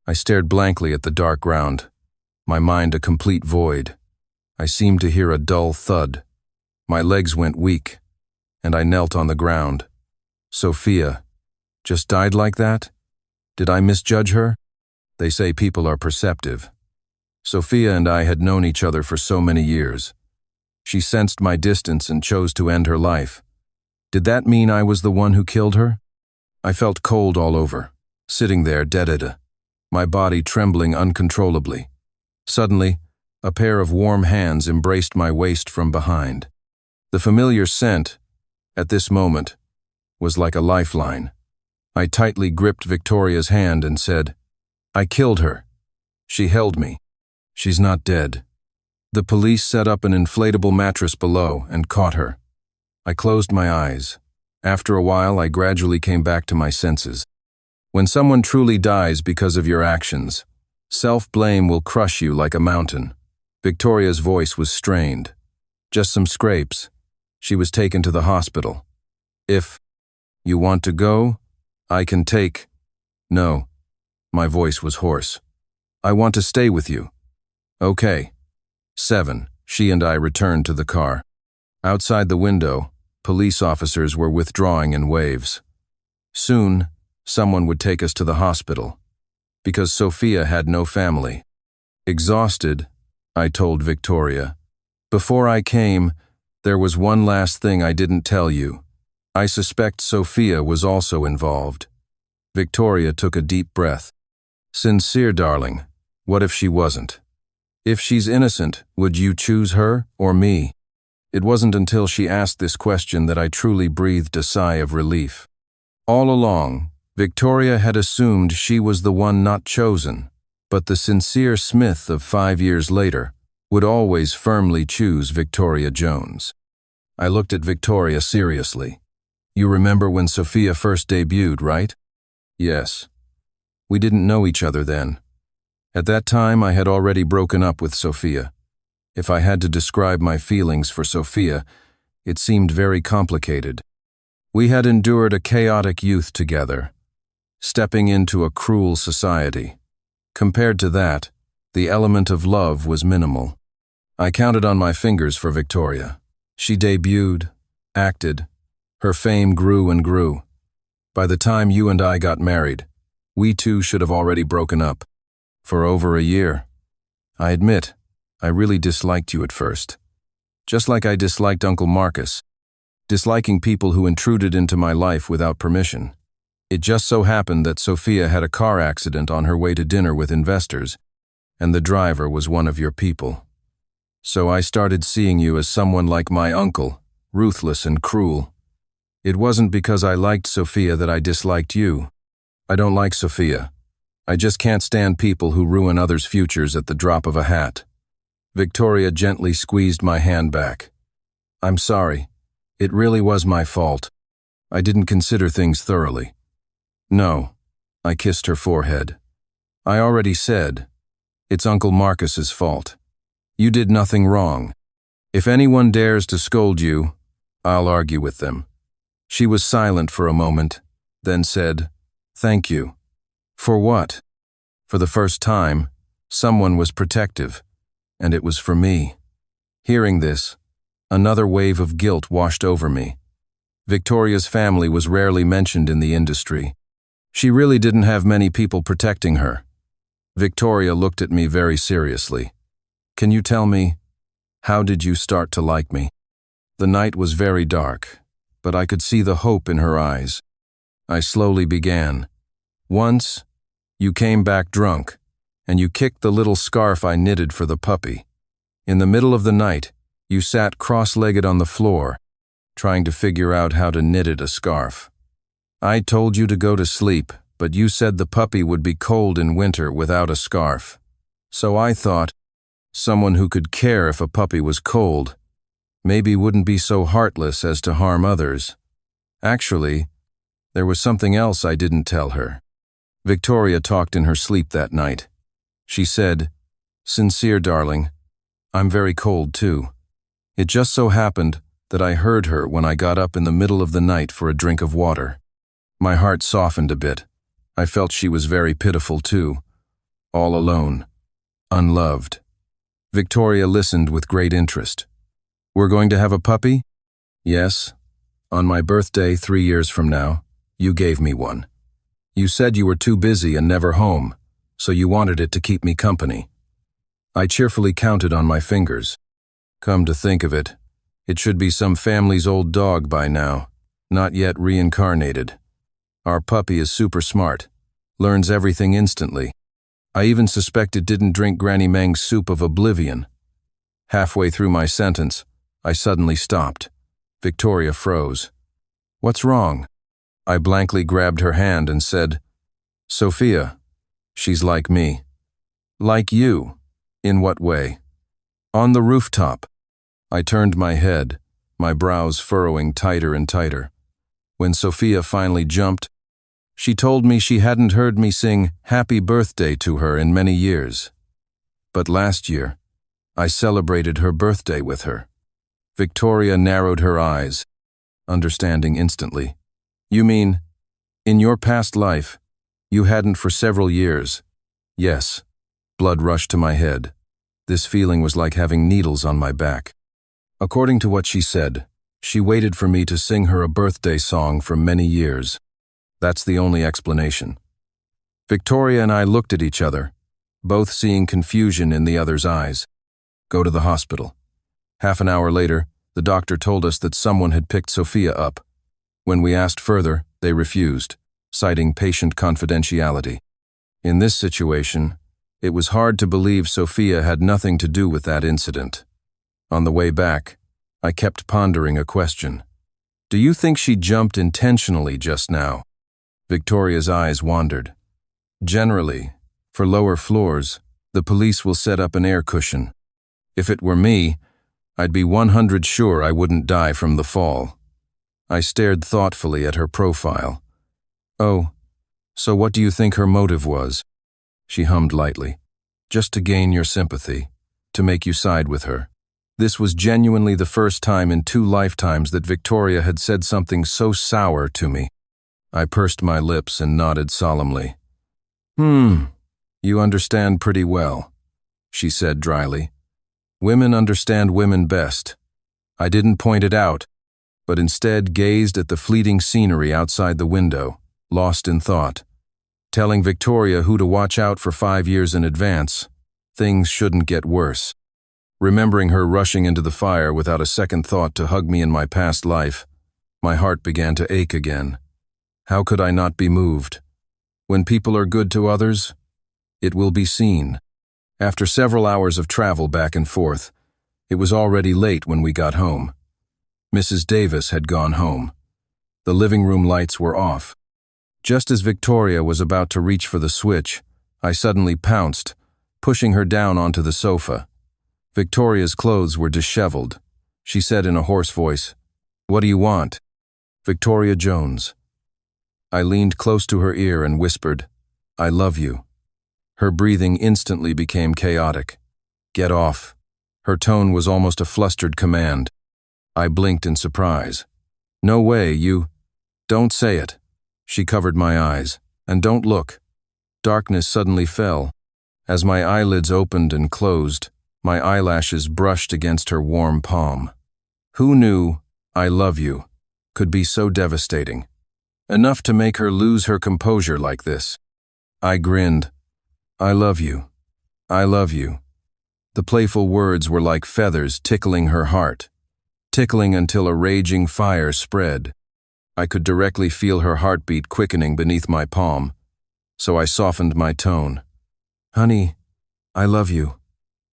I stared blankly at the dark ground, my mind a complete void. I seemed to hear a dull thud. My legs went weak, and I knelt on the ground. Sophia just died like that? Did I misjudge her? They say people are perceptive. Sophia and I had known each other for so many years. She sensed my distance and chose to end her life. Did that mean I was the one who killed her? I felt cold all over, sitting there deaded, my body trembling uncontrollably. Suddenly, a pair of warm hands embraced my waist from behind. The familiar scent, at this moment, was like a lifeline. I tightly gripped Victoria's hand and said, "I killed her." She held me. "She's not dead." The police set up an inflatable mattress below and caught her. I closed my eyes. After a while, I gradually came back to my senses. When someone truly dies because of your actions, self-blame will crush you like a mountain. Victoria's voice was strained. "Just some scrapes." She was taken to the hospital. "If you want to go, I can take—" "No." My voice was hoarse. "I want to stay with you." "Okay." 7. She and I returned to the car. Outside the window, police officers were withdrawing in waves. Soon, someone would take us to the hospital, because Sophia had no family. Exhausted, I told Victoria, "Before I came, there was one last thing I didn't tell you. I suspect Sophia was also involved." Victoria took a deep breath. "Sincere, darling, what if she wasn't? If she's innocent, would you choose her or me?" It wasn't until she asked this question that I truly breathed a sigh of relief. All along, Victoria had assumed she was the one not chosen, but the sincere Smith of 5 years later would always firmly choose Victoria Jones. I looked at Victoria seriously. "You remember when Sophia first debuted, right?" "Yes." "We didn't know each other then. At that time, I had already broken up with Sophia. If I had to describe my feelings for Sophia, it seemed very complicated. We had endured a chaotic youth together, stepping into a cruel society. Compared to that, the element of love was minimal. I counted on my fingers for Victoria. She debuted, acted. Her fame grew and grew. By the time you and I got married, we two should have already broken up. For over a year. I admit, I really disliked you at first. Just like I disliked Uncle Marcus. Disliking people who intruded into my life without permission. It just so happened that Sophia had a car accident on her way to dinner with investors, and the driver was one of your people. So I started seeing you as someone like my uncle, ruthless and cruel. It wasn't because I liked Sophia that I disliked you. I don't like Sophia. I just can't stand people who ruin others' futures at the drop of a hat. Victoria gently squeezed my hand back. "I'm sorry. It really was my fault. I didn't consider things thoroughly." "No." I kissed her forehead. "I already said. It's Uncle Marcus's fault. You did nothing wrong. If anyone dares to scold you, I'll argue with them." She was silent for a moment, then said, "Thank you." "For what?" For the first time, someone was protective, and it was for me. Hearing this, another wave of guilt washed over me. Victoria's family was rarely mentioned in the industry. She really didn't have many people protecting her. Victoria looked at me very seriously. "Can you tell me, how did you start to like me?" The night was very dark, but I could see the hope in her eyes. I slowly began. "Once, you came back drunk, and you kicked the little scarf I knitted for the puppy. In the middle of the night, you sat cross-legged on the floor, trying to figure out how to knit it a scarf. I told you to go to sleep, but you said the puppy would be cold in winter without a scarf. So I thought, someone who could care if a puppy was cold maybe wouldn't be so heartless as to harm others. Actually, there was something else I didn't tell her. Victoria talked in her sleep that night. She said, "Sincere, darling, I'm very cold too." It just so happened that I heard her when I got up in the middle of the night for a drink of water. My heart softened a bit. I felt she was very pitiful too, all alone, unloved. Victoria listened with great interest. "We're going to have a puppy?" "Yes. On my birthday 3 years from now, you gave me one. You said you were too busy and never home, so you wanted it to keep me company." I cheerfully counted on my fingers. Come to think of it, it should be some family's old dog by now, not yet reincarnated. Our puppy is super smart, learns everything instantly. I even suspect it didn't drink Granny Meng's soup of oblivion. Halfway through my sentence, I suddenly stopped. Victoria froze. "What's wrong?" I blankly grabbed her hand and said, "Sophia, she's like me." "Like you? In what way?" "On the rooftop." I turned my head, my brows furrowing tighter and tighter. When Sophia finally jumped, she told me she hadn't heard me sing "Happy Birthday" to her in many years. But last year, I celebrated her birthday with her. Victoria narrowed her eyes, understanding instantly. "You mean, in your past life, you hadn't for several years?" "Yes." Blood rushed to my head. This feeling was like having needles on my back. According to what she said, she waited for me to sing her a birthday song for many years. That's the only explanation. Victoria and I looked at each other, both seeing confusion in the other's eyes. "Go to the hospital." Half an hour later, the doctor told us that someone had picked Sophia up. When we asked further, they refused, citing patient confidentiality. In this situation, it was hard to believe Sophia had nothing to do with that incident. On the way back, I kept pondering a question. "Do you think she jumped intentionally just now?" Victoria's eyes wandered. "Generally, for lower floors, the police will set up an air cushion. If it were me, I'd be 100% sure I wouldn't die from the fall." I stared thoughtfully at her profile. "Oh, so what do you think her motive was?" She hummed lightly. "Just to gain your sympathy, to make you side with her." This was genuinely the first time in 2 lifetimes that Victoria had said something so sour to me. I pursed my lips and nodded solemnly. You understand pretty well," she said dryly. "Women understand women best." I didn't point it out, but instead gazed at the fleeting scenery outside the window, lost in thought. Telling Victoria who to watch out for 5 years in advance, things shouldn't get worse. Remembering her rushing into the fire without a second thought to hug me in my past life, my heart began to ache again. How could I not be moved? When people are good to others, it will be seen. After several hours of travel back and forth, it was already late when we got home. Mrs. Davis had gone home. The living room lights were off. Just as Victoria was about to reach for the switch, I suddenly pounced, pushing her down onto the sofa. Victoria's clothes were disheveled. She said in a hoarse voice, "What do you want?" "Victoria Jones." I leaned close to her ear and whispered, "I love you." Her breathing instantly became chaotic. "Get off." Her tone was almost a flustered command. I blinked in surprise. "No way, you..." "Don't say it." She covered my eyes. "And don't look." Darkness suddenly fell. As my eyelids opened and closed, my eyelashes brushed against her warm palm. Who knew "I love you" could be so devastating? Enough to make her lose her composure like this. I grinned. "I love you. I love you." The playful words were like feathers tickling her heart, tickling until a raging fire spread. I could directly feel her heartbeat quickening beneath my palm, so I softened my tone. "Honey, I love you."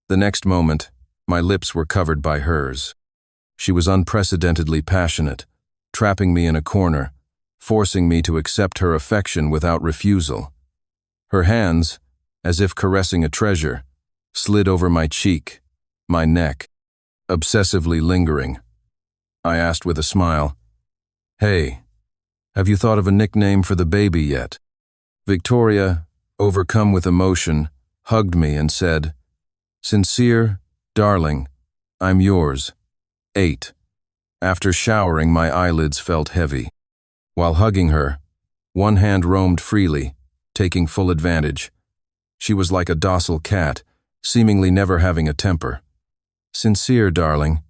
The next moment, my lips were covered by hers. She was unprecedentedly passionate, trapping me in a corner, forcing me to accept her affection without refusal. Her hands, as if caressing a treasure, slid over my cheek, my neck, obsessively lingering. I asked with a smile, "Hey, have you thought of a nickname for the baby yet?" Victoria, overcome with emotion, hugged me and said, "Sincere, darling, I'm yours. 8. After showering, my eyelids felt heavy. While hugging her, one hand roamed freely, taking full advantage. She was like a docile cat, seemingly never having a temper. "Sincere, darling."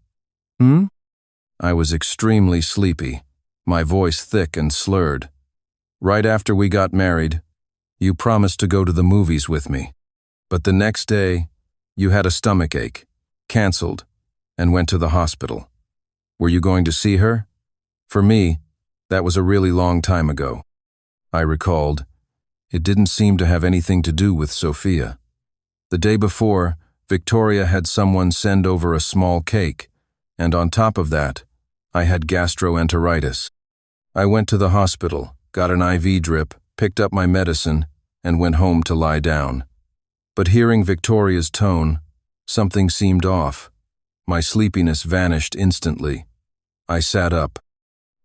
"Hmm?" I was extremely sleepy, my voice thick and slurred. "Right after we got married, you promised to go to the movies with me. But the next day, you had a stomachache, canceled, and went to the hospital. Were you going to see her? For me, that was a really long time ago." I recalled. It didn't seem to have anything to do with Sophia. The day before, Victoria had someone send over a small cake, and on top of that, I had gastroenteritis. I went to the hospital, got an IV drip, picked up my medicine, and went home to lie down. But hearing Victoria's tone, something seemed off. My sleepiness vanished instantly. I sat up.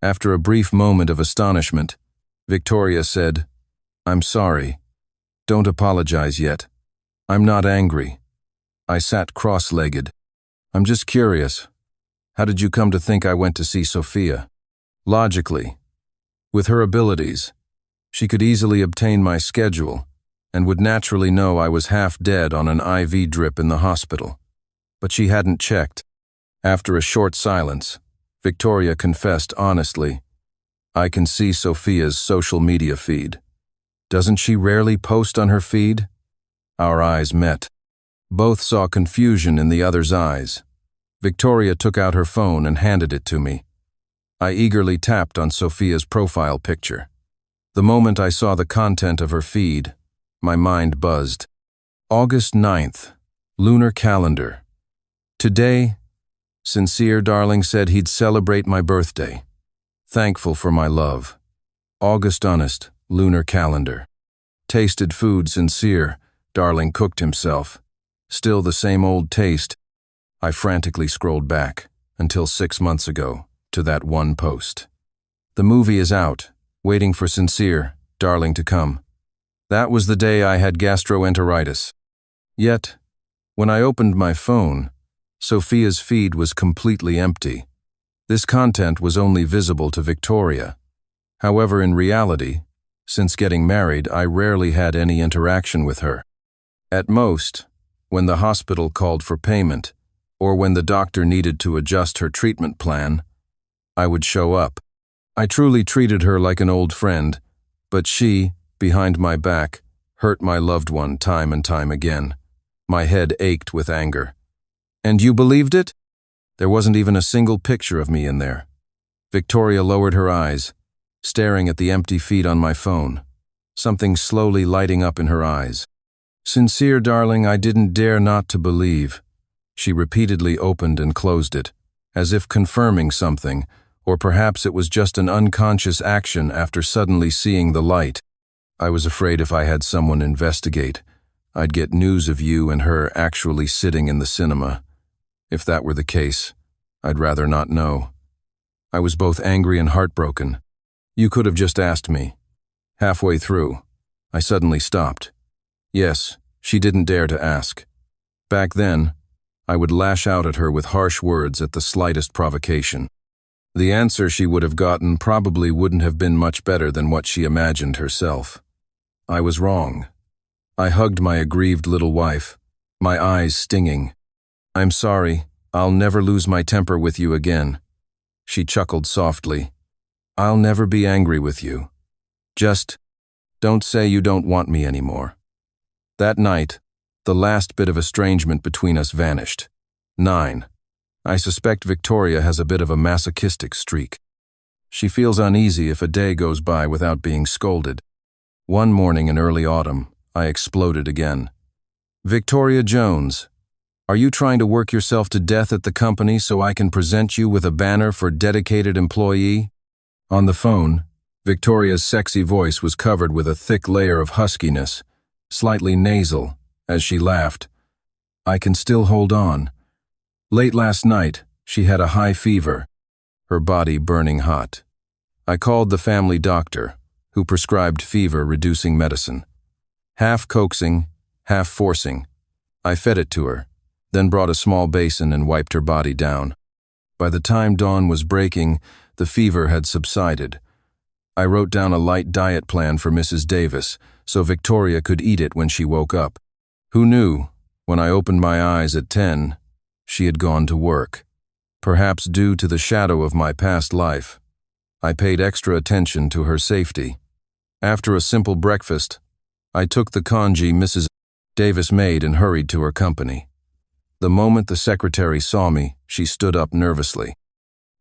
After a brief moment of astonishment, Victoria said, "I'm sorry. Don't apologize yet. I'm not angry." I sat cross-legged. "I'm just curious. How did you come to think I went to see Sophia?" Logically, with her abilities, she could easily obtain my schedule and would naturally know I was half dead on an IV drip in the hospital. But she hadn't checked. After a short silence, Victoria confessed honestly, "I can see Sophia's social media feed. Doesn't she rarely post on her feed?" Our eyes met. Both saw confusion in the other's eyes. Victoria took out her phone and handed it to me. I eagerly tapped on Sophia's profile picture. The moment I saw the content of her feed, my mind buzzed. August 9th, lunar calendar. Today, Sincere Darling said he'd celebrate my birthday. Thankful for my love. August honest, lunar calendar. Tasted food Sincere Darling cooked himself. Still the same old taste. I frantically scrolled back, until 6 months ago, to that one post. The movie is out, waiting for Sincere Darling to come. That was the day I had gastroenteritis. Yet, when I opened my phone, Sophia's feed was completely empty. This content was only visible to Victoria. However, in reality, since getting married, I rarely had any interaction with her. At most, when the hospital called for payment, or when the doctor needed to adjust her treatment plan, I would show up. I truly treated her like an old friend, but she, behind my back, hurt my loved one time and time again. My head ached with anger. And you believed it? There wasn't even a single picture of me in there. Victoria lowered her eyes, staring at the empty feed on my phone, something slowly lighting up in her eyes. Sincere Darling, I didn't dare not to believe. She repeatedly opened and closed it, as if confirming something, or perhaps it was just an unconscious action after suddenly seeing the light. I was afraid if I had someone investigate, I'd get news of you and her actually sitting in the cinema. If that were the case, I'd rather not know. I was both angry and heartbroken. You could have just asked me. Halfway through, I suddenly stopped. Yes, she didn't dare to ask. Back then, I would lash out at her with harsh words at the slightest provocation. The answer she would have gotten probably wouldn't have been much better than what she imagined herself. I was wrong. I hugged my aggrieved little wife, my eyes stinging. I'm sorry, I'll never lose my temper with you again. She chuckled softly. I'll never be angry with you. Just don't say you don't want me anymore. That night, the last bit of estrangement between us vanished. 9. I suspect Victoria has a bit of a masochistic streak. She feels uneasy if a day goes by without being scolded. One morning in early autumn, I exploded again. Victoria Jones, are you trying to work yourself to death at the company so I can present you with a banner for dedicated employee? On the phone, Victoria's sexy voice was covered with a thick layer of huskiness, slightly nasal, as she laughed. I can still hold on. Late last night, she had a high fever, her body burning hot. I called the family doctor, who prescribed fever-reducing medicine. Half coaxing, half forcing, I fed it to her, then brought a small basin and wiped her body down. By the time dawn was breaking, the fever had subsided. I wrote down a light diet plan for Mrs. Davis, so Victoria could eat it when she woke up. Who knew, when I opened my eyes at 10, she had gone to work. Perhaps due to the shadow of my past life, I paid extra attention to her safety. After a simple breakfast, I took the congee Mrs. Davis made and hurried to her company. The moment the secretary saw me, she stood up nervously.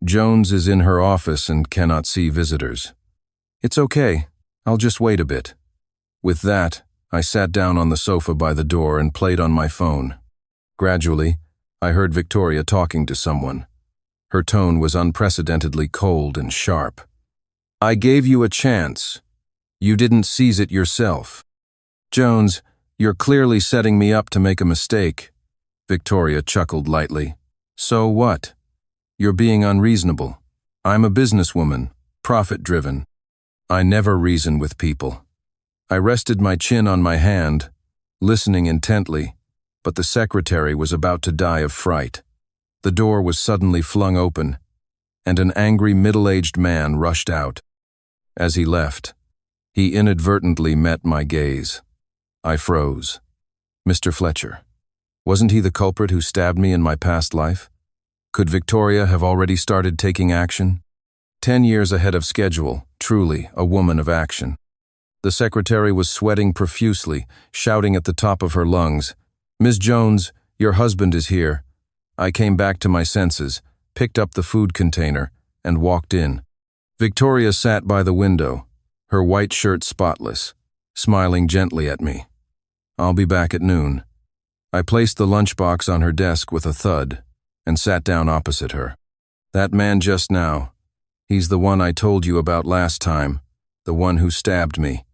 Jones is in her office and cannot see visitors. It's okay, I'll just wait a bit. With that, I sat down on the sofa by the door and played on my phone. Gradually, I heard Victoria talking to someone. Her tone was unprecedentedly cold and sharp. I gave you a chance. You didn't seize it yourself. Jones, you're clearly setting me up to make a mistake. Victoria chuckled lightly. So what? You're being unreasonable. I'm a businesswoman, profit-driven. I never reason with people. I rested my chin on my hand, listening intently, but the secretary was about to die of fright. The door was suddenly flung open, and an angry middle-aged man rushed out. As he left, he inadvertently met my gaze. I froze. Mr. Fletcher. Wasn't he the culprit who stabbed me in my past life? Could Victoria have already started taking action? 10 years ahead of schedule, truly a woman of action. The secretary was sweating profusely, shouting at the top of her lungs, "Ms. Jones, your husband is here." I came back to my senses, picked up the food container, and walked in. Victoria sat by the window, her white shirt spotless, smiling gently at me. I'll be back at noon. I placed the lunchbox on her desk with a thud and sat down opposite her. That man just now, he's the one I told you about last time, the one who stabbed me.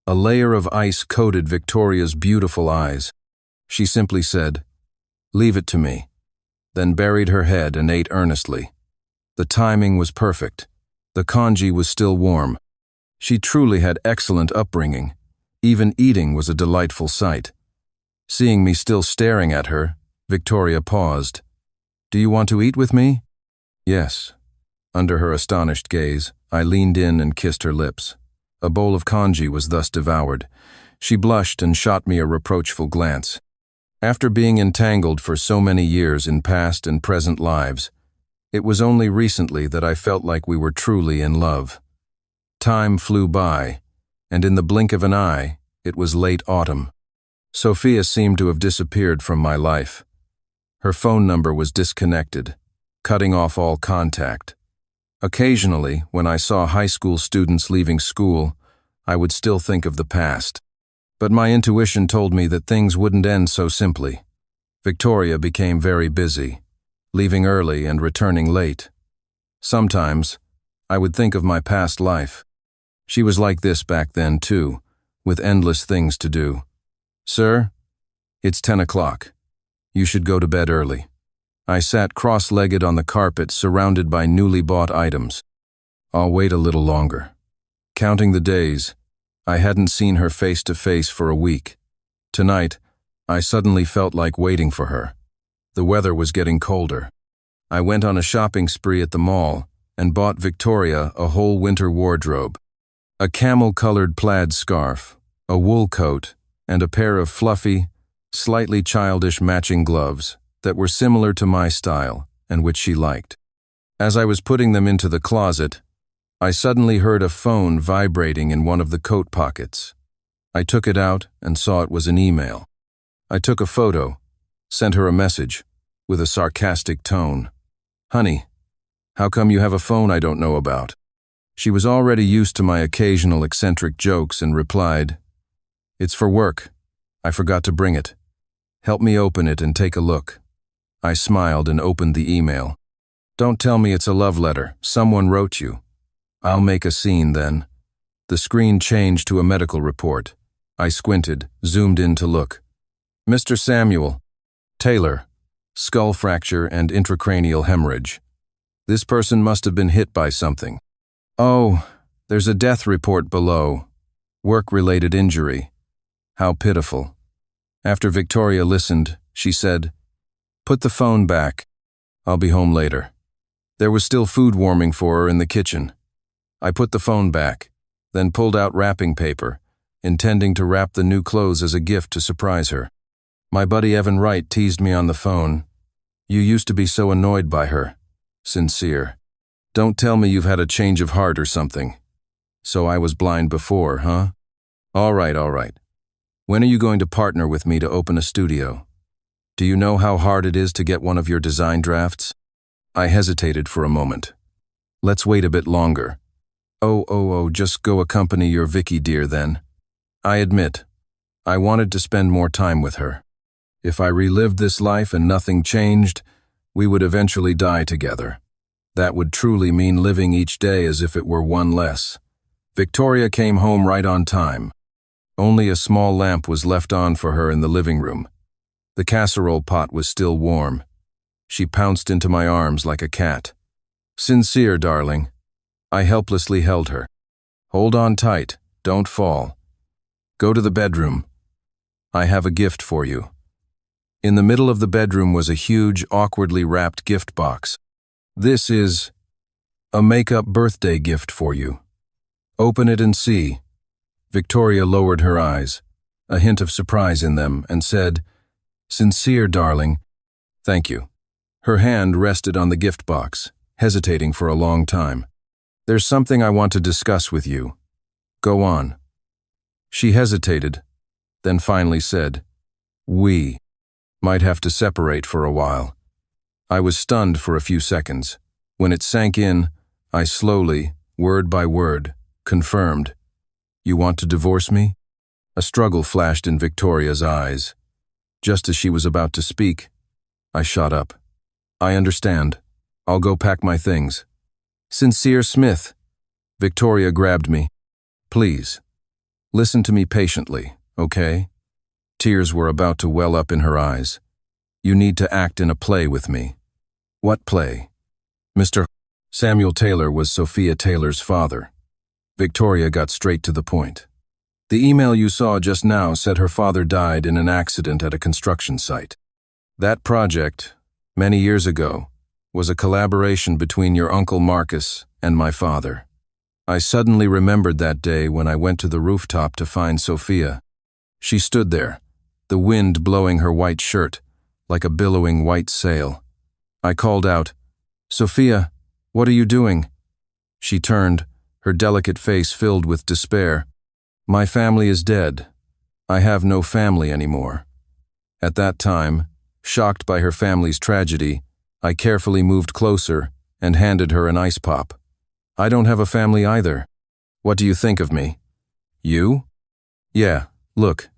A layer of ice coated Victoria's beautiful eyes. She simply said, "Leave it to me," then buried her head and ate earnestly. The timing was perfect. The congee was still warm. She truly had excellent upbringing. Even eating was a delightful sight. Seeing me still staring at her, Victoria paused. "Do you want to eat with me?" "Yes." Under her astonished gaze, I leaned in and kissed her lips. A bowl of congee was thus devoured. She blushed and shot me a reproachful glance. After being entangled for so many years in past and present lives, it was only recently that I felt like we were truly in love. Time flew by, and in the blink of an eye, it was late autumn. Sophia seemed to have disappeared from my life. Her phone number was disconnected, cutting off all contact. Occasionally, when I saw high school students leaving school, I would still think of the past. But my intuition told me that things wouldn't end so simply. Victoria became very busy, leaving early and returning late. Sometimes, I would think of my past life. She was like this back then, too, with endless things to do. "Sir, it's 10 o'clock. You should go to bed early." I sat cross-legged on the carpet, surrounded by newly bought items. "I'll wait a little longer." Counting the days, I hadn't seen her face to face for a week. Tonight, I suddenly felt like waiting for her. The weather was getting colder. I went on a shopping spree at the mall and bought Victoria a whole winter wardrobe. A camel-colored plaid scarf, a wool coat, and a pair of fluffy, slightly childish matching gloves that were similar to my style and which she liked. As I was putting them into the closet, I suddenly heard a phone vibrating in one of the coat pockets. I took it out and saw it was an email. I took a photo, sent her a message, with a sarcastic tone. "Honey, how come you have a phone I don't know about?" She was already used to my occasional eccentric jokes and replied, "It's for work. I forgot to bring it." Help me open it and take a look. I smiled and opened the email. Don't tell me it's a love letter. Someone wrote you. I'll make a scene then. The screen changed to a medical report. I squinted, zoomed in to look. Mr. Samuel Taylor, skull fracture and intracranial hemorrhage. This person must have been hit by something. Oh, there's a death report below. Work-related injury. How pitiful. After Victoria listened, she said, "Put the phone back. I'll be home later." There was still food warming for her in the kitchen. I put the phone back, then pulled out wrapping paper, intending to wrap the new clothes as a gift to surprise her. My buddy Evan Wright teased me on the phone. "You used to be so annoyed by her. Sincere. Don't tell me you've had a change of heart or something. So I was blind before, huh? All right. When are you going to partner with me to open a studio? Do you know how hard it is to get one of your design drafts?" I hesitated for a moment. "Let's wait a bit longer." Oh, just go accompany your Vicky dear then. I admit, I wanted to spend more time with her. If I relived this life and nothing changed, we would eventually die together. That would truly mean living each day as if it were one less. Victoria came home right on time. Only a small lamp was left on for her in the living room. The casserole pot was still warm. She pounced into my arms like a cat. "Sincere, darling." I helplessly held her. "Hold on tight, don't fall. Go to the bedroom. I have a gift for you." In the middle of the bedroom was a huge, awkwardly wrapped gift box. "This is a make-up birthday gift for you. Open it and see." Victoria lowered her eyes, a hint of surprise in them, and said, "Sincere, darling." "Thank you." Her hand rested on the gift box, hesitating for a long time. "There's something I want to discuss with you. Go on." She hesitated, then finally said, "We might have to separate for a while." I was stunned for a few seconds. When it sank in, I slowly, word by word, confirmed, "You want to divorce me?" A struggle flashed in Victoria's eyes. Just as she was about to speak, I shot up. "I understand. I'll go pack my things." "Sincere Smith." Victoria grabbed me. "Please, listen to me patiently, okay?" Tears were about to well up in her eyes. "You need to act in a play with me." "What play?" Mr. Samuel Taylor was Sophia Taylor's father. Victoria got straight to the point. "The email you saw just now said her father died in an accident at a construction site. That project, many years ago, was a collaboration between your uncle Marcus and my father. I suddenly remembered that day when I went to the rooftop to find Sophia. She stood there, the wind blowing her white shirt, like a billowing white sail. I called out, 'Sophia, what are you doing?' She turned, her delicate face filled with despair. 'My family is dead. I have no family anymore.' At that time, shocked by her family's tragedy, I carefully moved closer and handed her an ice pop. 'I don't have a family either. What do you think of me?' 'You?' 'Yeah, look.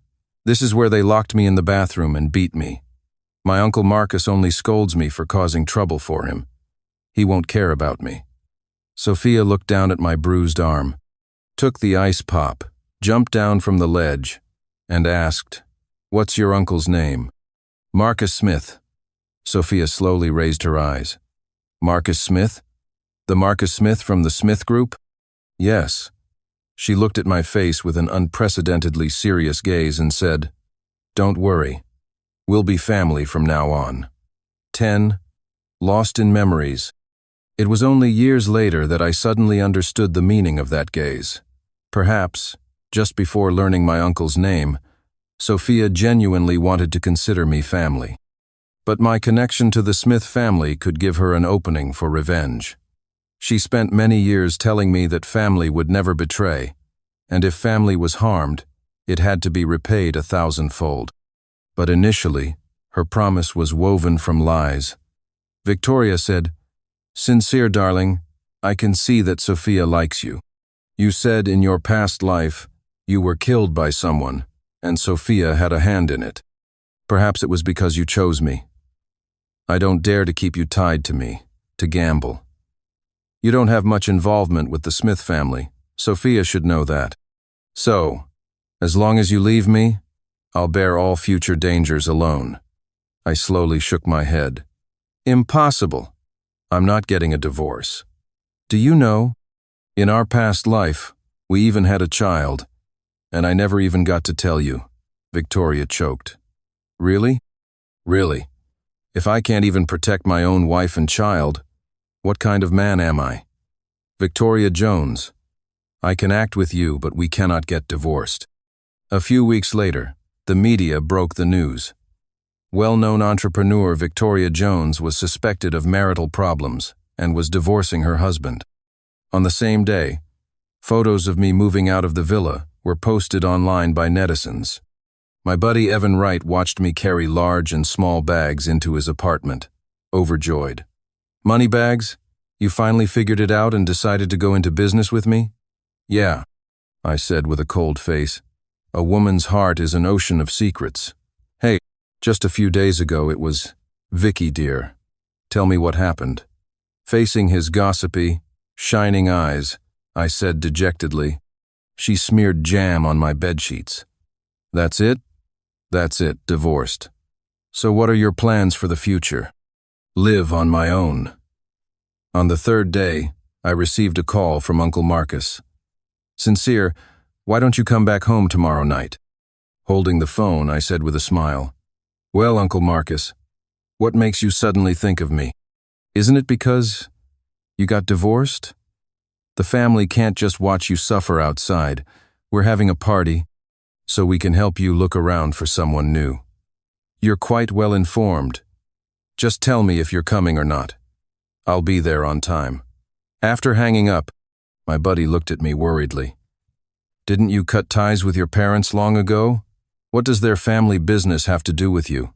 This is where they locked me in the bathroom and beat me. My uncle Marcus only scolds me for causing trouble for him. He won't care about me.' Sophia looked down at my bruised arm, took the ice pop, jumped down from the ledge, and asked, 'What's your uncle's name?' 'Marcus Smith.' Sophia slowly raised her eyes. 'Marcus Smith? The Marcus Smith from the Smith Group?' 'Yes.' She looked at my face with an unprecedentedly serious gaze and said, 'Don't worry. We'll be family from now on.' 10. Lost in memories. It was only years later that I suddenly understood the meaning of that gaze. Perhaps, just before learning my uncle's name, Sophia genuinely wanted to consider me family. But my connection to the Smith family could give her an opening for revenge. She spent many years telling me that family would never betray, and if family was harmed, it had to be repaid 1,000-fold. But initially, her promise was woven from lies. Victoria said, "Sincere, darling, I can see that Sophia likes you. You said in your past life you were killed by someone, and Sophia had a hand in it. Perhaps it was because you chose me. I don't dare to keep you tied to me, to gamble. You don't have much involvement with the Smith family. Sophia should know that. So, as long as you leave me, I'll bear all future dangers alone. I slowly shook my head. Impossible. I'm not getting a divorce. Do you know, in our past life, we even had a child, and I never even got to tell you. Victoria choked. Really? Really? If I can't even protect my own wife and child, what kind of man am I? Victoria Jones. I can act with you, but we cannot get divorced. A few weeks later, the media broke the news. Well-known entrepreneur Victoria Jones was suspected of marital problems and was divorcing her husband. On the same day, photos of me moving out of the villa were posted online by netizens. My buddy Evan Wright watched me carry large and small bags into his apartment, overjoyed. Money bags? You finally figured it out and decided to go into business with me? Yeah, I said with a cold face. A woman's heart is an ocean of secrets. Hey, just a few days ago it was, Vicky dear, tell me what happened. Facing his gossipy, shining eyes, I said dejectedly, she smeared jam on my bedsheets. That's it? That's it, divorced. So what are your plans for the future? Live on my own. On the third day, I received a call from Uncle Marcus. Sincere, why don't you come back home tomorrow night? Holding the phone, I said with a smile, well, Uncle Marcus, what makes you suddenly think of me? Isn't it because you got divorced? The family can't just watch you suffer outside. We're having a party, so we can help you look around for someone new. You're quite well informed. Just tell me if you're coming or not. I'll be there on time. After hanging up, my buddy looked at me worriedly. Didn't you cut ties with your parents long ago? What does their family business have to do with you?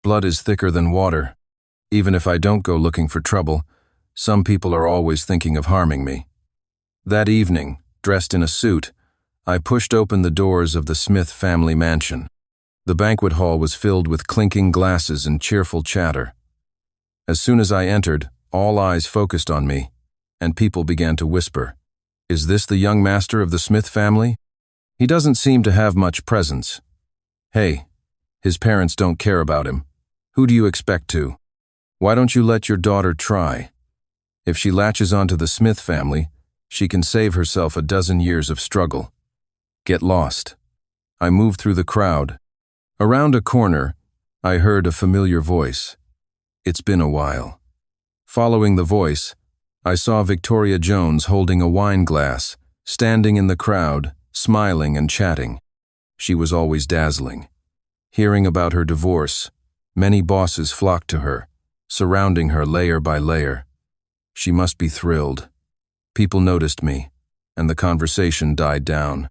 Blood is thicker than water. Even if I don't go looking for trouble, some people are always thinking of harming me. That evening, dressed in a suit, I pushed open the doors of the Smith family mansion. The banquet hall was filled with clinking glasses and cheerful chatter. As soon as I entered, all eyes focused on me, and people began to whisper, "Is this the young master of the Smith family? He doesn't seem to have much presence. Hey, his parents don't care about him. Who do you expect to? Why don't you let your daughter try? If she latches onto the Smith family, she can save herself a dozen years of struggle. Get lost." I moved through the crowd. Around a corner, I heard a familiar voice. It's been a while. Following the voice, I saw Victoria Jones holding a wine glass, standing in the crowd, smiling and chatting. She was always dazzling. Hearing about her divorce, many bosses flocked to her, surrounding her layer by layer. She must be thrilled. People noticed me, and the conversation died down.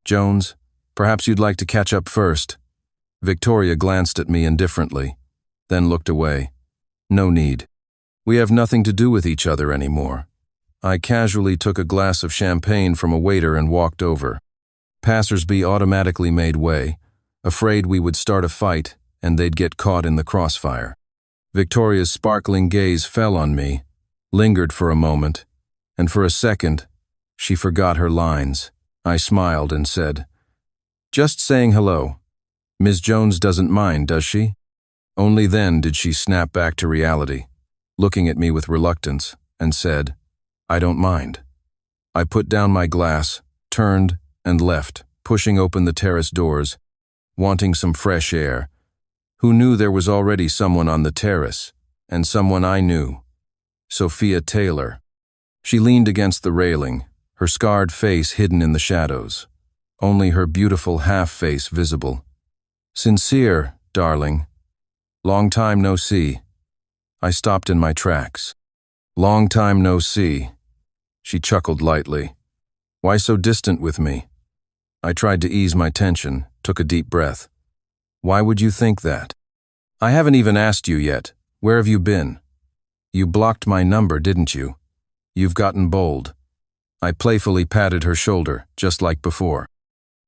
Jones, perhaps you'd like to catch up first. Victoria glanced at me indifferently, then looked away. No need. We have nothing to do with each other anymore. I casually took a glass of champagne from a waiter and walked over. Passersby automatically made way, afraid we would start a fight and they'd get caught in the crossfire. Victoria's sparkling gaze fell on me, lingered for a moment, and for a second, she forgot her lines. I smiled and said, "Just saying hello. Ms. Jones doesn't mind, does she?" Only then did she snap back to reality, looking at me with reluctance, and said, "I don't mind." I put down my glass, turned, and left, pushing open the terrace doors, wanting some fresh air. Who knew there was already someone on the terrace, and someone I knew? Sophia Taylor. She leaned against the railing, her scarred face hidden in the shadows, only her beautiful half-face visible. "Sincere, darling. Long time no see." I stopped in my tracks. "Long time no see." She chuckled lightly. "Why so distant with me?" I tried to ease my tension, took a deep breath. "Why would you think that? I haven't even asked you yet. Where have you been? You blocked my number, didn't you? You've gotten bold." I playfully patted her shoulder, just like before.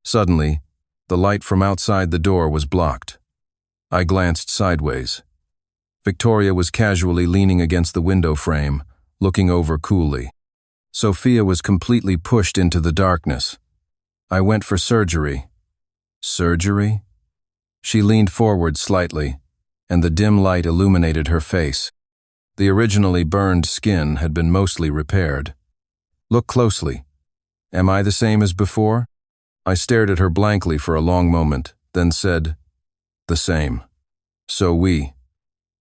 Suddenly, the light from outside the door was blocked. I glanced sideways. Victoria was casually leaning against the window frame, looking over coolly. Sophia was completely pushed into the darkness. I went for surgery. Surgery? She leaned forward slightly, and the dim light illuminated her face. The originally burned skin had been mostly repaired. Look closely. Am I the same as before? I stared at her blankly for a long moment, then said, the same.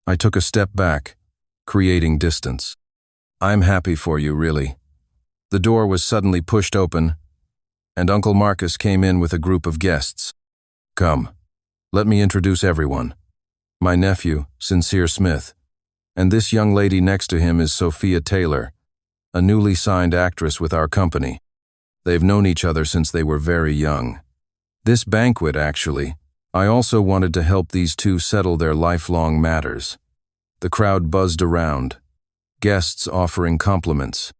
I took a step back, creating distance. I'm happy for you, really. The door was suddenly pushed open, and Uncle Marcus came in with a group of guests. Come, let me introduce everyone. My nephew, Sincere Smith, and this young lady next to him is Sophia Taylor, a newly signed actress with our company. They've known each other since they were very young. This banquet, actually, I also wanted to help these two settle their lifelong matters. The crowd buzzed around, guests offering compliments.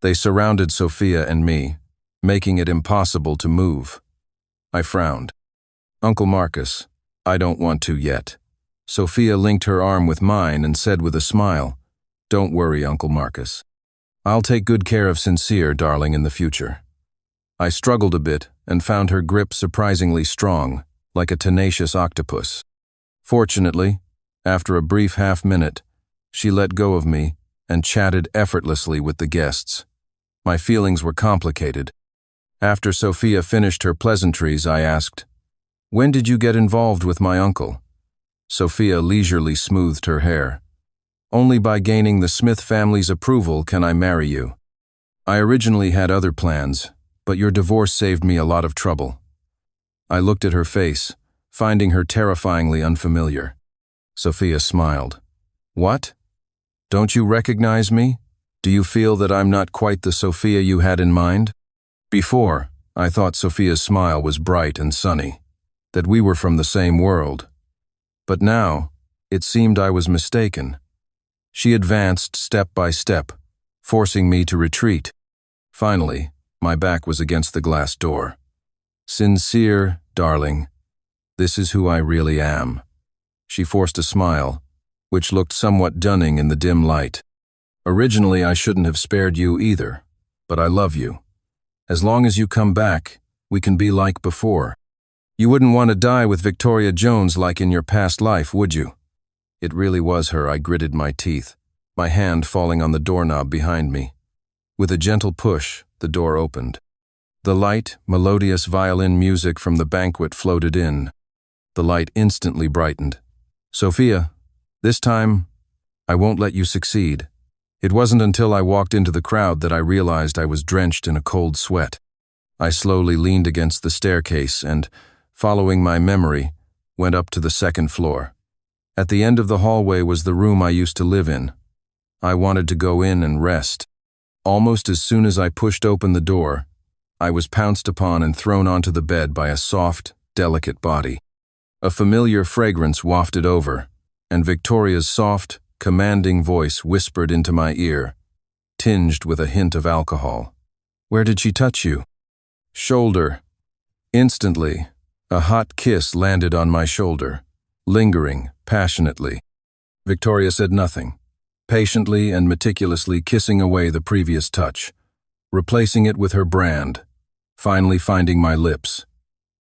They surrounded Sophia and me, making it impossible to move. I frowned. Uncle Marcus, I don't want to yet. Sophia linked her arm with mine and said with a smile, Don't worry, Uncle Marcus. I'll take good care of Sincere, darling, in the future. I struggled a bit and found her grip surprisingly strong, like a tenacious octopus. Fortunately, after a brief half-minute, she let go of me and chatted effortlessly with the guests. My feelings were complicated. After Sophia finished her pleasantries, I asked, When did you get involved with my uncle? Sophia leisurely smoothed her hair. Only by gaining the Smith family's approval can I marry you. I originally had other plans, but your divorce saved me a lot of trouble. I looked at her face, finding her terrifyingly unfamiliar. Sophia smiled. What? Don't you recognize me? Do you feel that I'm not quite the Sophia you had in mind? Before, I thought Sophia's smile was bright and sunny, that we were from the same world. But now, it seemed I was mistaken. She advanced step by step, forcing me to retreat. Finally, my back was against the glass door. Sincere, darling, this is who I really am. She forced a smile, which looked somewhat dunning in the dim light. Originally, I shouldn't have spared you either, but I love you. As long as you come back, we can be like before. You wouldn't want to die with Victoria Jones like in your past life, would you? It really was her. I gritted my teeth, my hand falling on the doorknob behind me. With a gentle push, the door opened. The light, melodious violin music from the banquet floated in. The light instantly brightened. Sophia, this time, I won't let you succeed. It wasn't until I walked into the crowd that I realized I was drenched in a cold sweat. I slowly leaned against the staircase and, following my memory, went up to the second floor. At the end of the hallway was the room I used to live in. I wanted to go in and rest. Almost as soon as I pushed open the door, I was pounced upon and thrown onto the bed by a soft, delicate body. A familiar fragrance wafted over, and Victoria's soft, commanding voice whispered into my ear, tinged with a hint of alcohol. Where did she touch you? Shoulder. Instantly, a hot kiss landed on my shoulder, lingering passionately. Victoria said nothing, patiently and meticulously kissing away the previous touch, replacing it with her brand, finally finding my lips,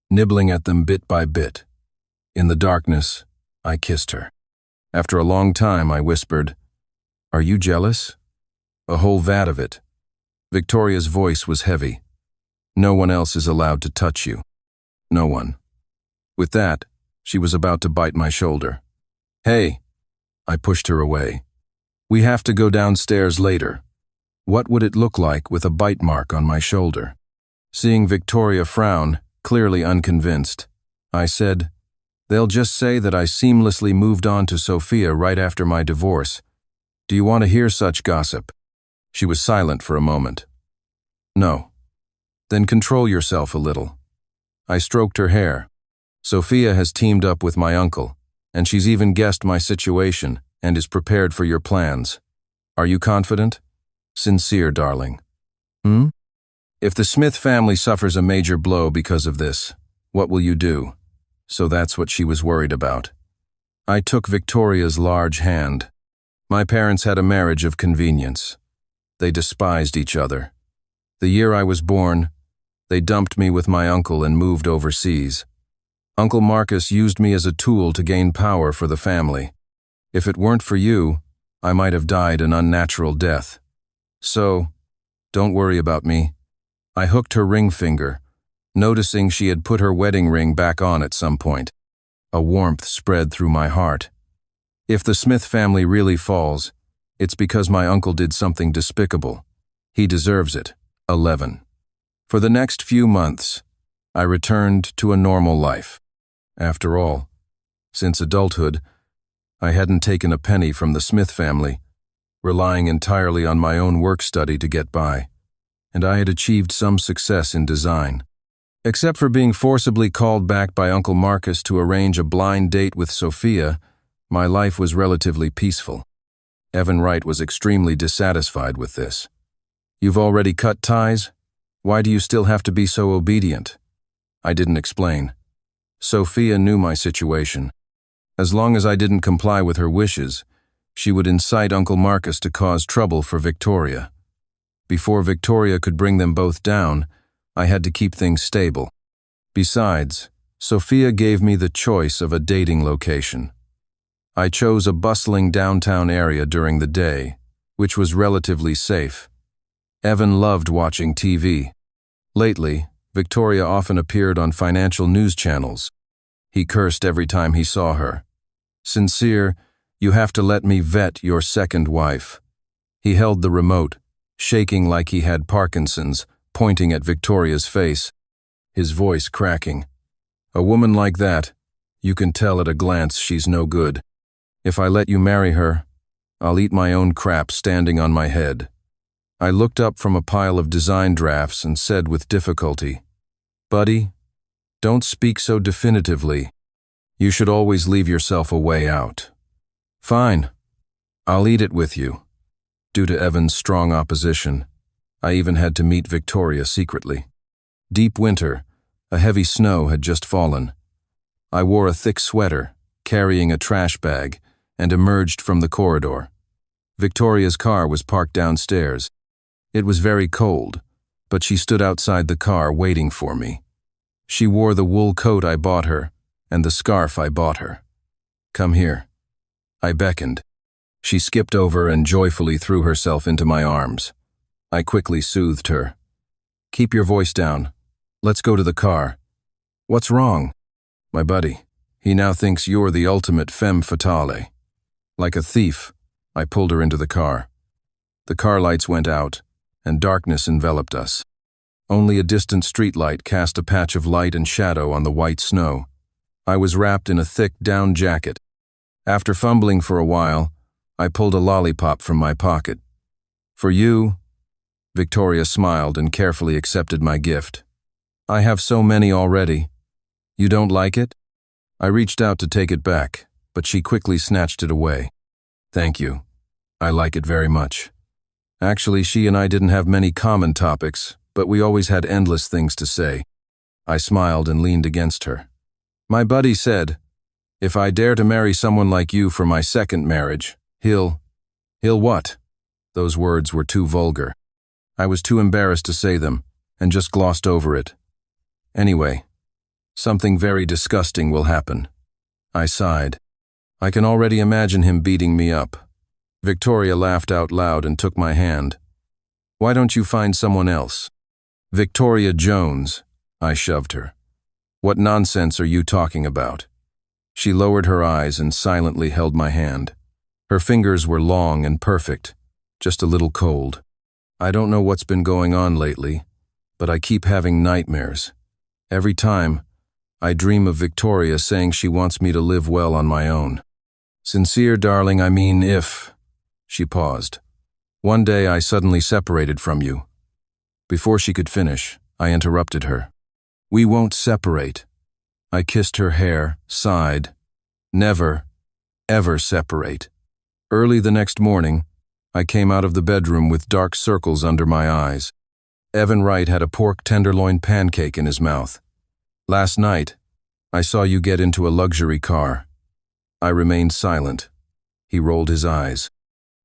nibbling at them bit by bit. In the darkness, I kissed her. After a long time, I whispered, Are you jealous? A whole vat of it. Victoria's voice was heavy. No one else is allowed to touch you. No one. With that, she was about to bite my shoulder. Hey, I pushed her away. We have to go downstairs later. What would it look like with a bite mark on my shoulder? Seeing Victoria frown, clearly unconvinced, I said, They'll just say that I seamlessly moved on to Sophia right after my divorce. Do you want to hear such gossip? She was silent for a moment. No. Then control yourself a little. I stroked her hair. Sophia has teamed up with my uncle, and she's even guessed my situation and is prepared for your plans. Are you confident? Sincere, darling. If the Smith family suffers a major blow because of this, what will you do? So that's what she was worried about. I took Victoria's large hand. My parents had a marriage of convenience. They despised each other. The year I was born, they dumped me with my uncle and moved overseas. Uncle Marcus used me as a tool to gain power for the family. If it weren't for you, I might have died an unnatural death. So, don't worry about me. I hooked her ring finger, noticing she had put her wedding ring back on at some point. A warmth spread through my heart. If the Smith family really falls, it's because my uncle did something despicable. He deserves it. 11. For the next few months, I returned to a normal life. After all, since adulthood, I hadn't taken a penny from the Smith family, relying entirely on my own work study to get by, and I had achieved some success in design. Except for being forcibly called back by Uncle Marcus to arrange a blind date with Sophia, my life was relatively peaceful. Evan Wright was extremely dissatisfied with this. "You've already cut ties? Why do you still have to be so obedient?" I didn't explain. Sophia knew my situation. As long as I didn't comply with her wishes, she would incite Uncle Marcus to cause trouble for Victoria. Before Victoria could bring them both down, I had to keep things stable. Besides, Sophia gave me the choice of a dating location. I chose a bustling downtown area during the day, which was relatively safe. Evan loved watching TV. Lately, Victoria often appeared on financial news channels. He cursed every time he saw her. "Sincere, you have to let me vet your second wife." He held the remote, shaking like he had Parkinson's, pointing at Victoria's face, his voice cracking. "A woman like that, you can tell at a glance she's no good. If I let you marry her, I'll eat my own crap standing on my head." I looked up from a pile of design drafts and said with difficulty, "Buddy, don't speak so definitively. You should always leave yourself a way out." "Fine, I'll eat it with you." Due to Evan's strong opposition, I even had to meet Victoria secretly. Deep winter, a heavy snow had just fallen. I wore a thick sweater, carrying a trash bag, and emerged from the corridor. Victoria's car was parked downstairs. It was very cold, but she stood outside the car waiting for me. She wore the wool coat I bought her and the scarf I bought her. "Come here." I beckoned. She skipped over and joyfully threw herself into my arms. I quickly soothed her. "Keep your voice down. Let's go to the car." "What's wrong?" "My buddy. He now thinks you're the ultimate femme fatale." Like a thief, I pulled her into the car. The car lights went out, and darkness enveloped us. Only a distant streetlight cast a patch of light and shadow on the white snow. I was wrapped in a thick down jacket. After fumbling for a while, I pulled a lollipop from my pocket. "For you." Victoria smiled and carefully accepted my gift. "I have so many already." "You don't like it?" I reached out to take it back, but she quickly snatched it away. "Thank you. I like it very much." Actually, she and I didn't have many common topics, but we always had endless things to say. I smiled and leaned against her. "My buddy said, if I dare to marry someone like you for my second marriage, he'll what?" Those words were too vulgar. I was too embarrassed to say them, and just glossed over it. "Anyway, something very disgusting will happen." I sighed. "I can already imagine him beating me up." Victoria laughed out loud and took my hand. "Why don't you find someone else?" "Victoria Jones," I shoved her. "What nonsense are you talking about?" She lowered her eyes and silently held my hand. Her fingers were long and perfect, just a little cold. "I don't know what's been going on lately, but I keep having nightmares. Every time, I dream of Victoria saying she wants me to live well on my own." "Sincere, darling, I mean if..." She paused. "One day I suddenly separated from you." Before she could finish, I interrupted her. "We won't separate." I kissed her hair, sighed. "Never, ever separate." Early the next morning, I came out of the bedroom with dark circles under my eyes. Evan Wright had a pork tenderloin pancake in his mouth. "Last night, I saw you get into a luxury car." I remained silent. He rolled his eyes.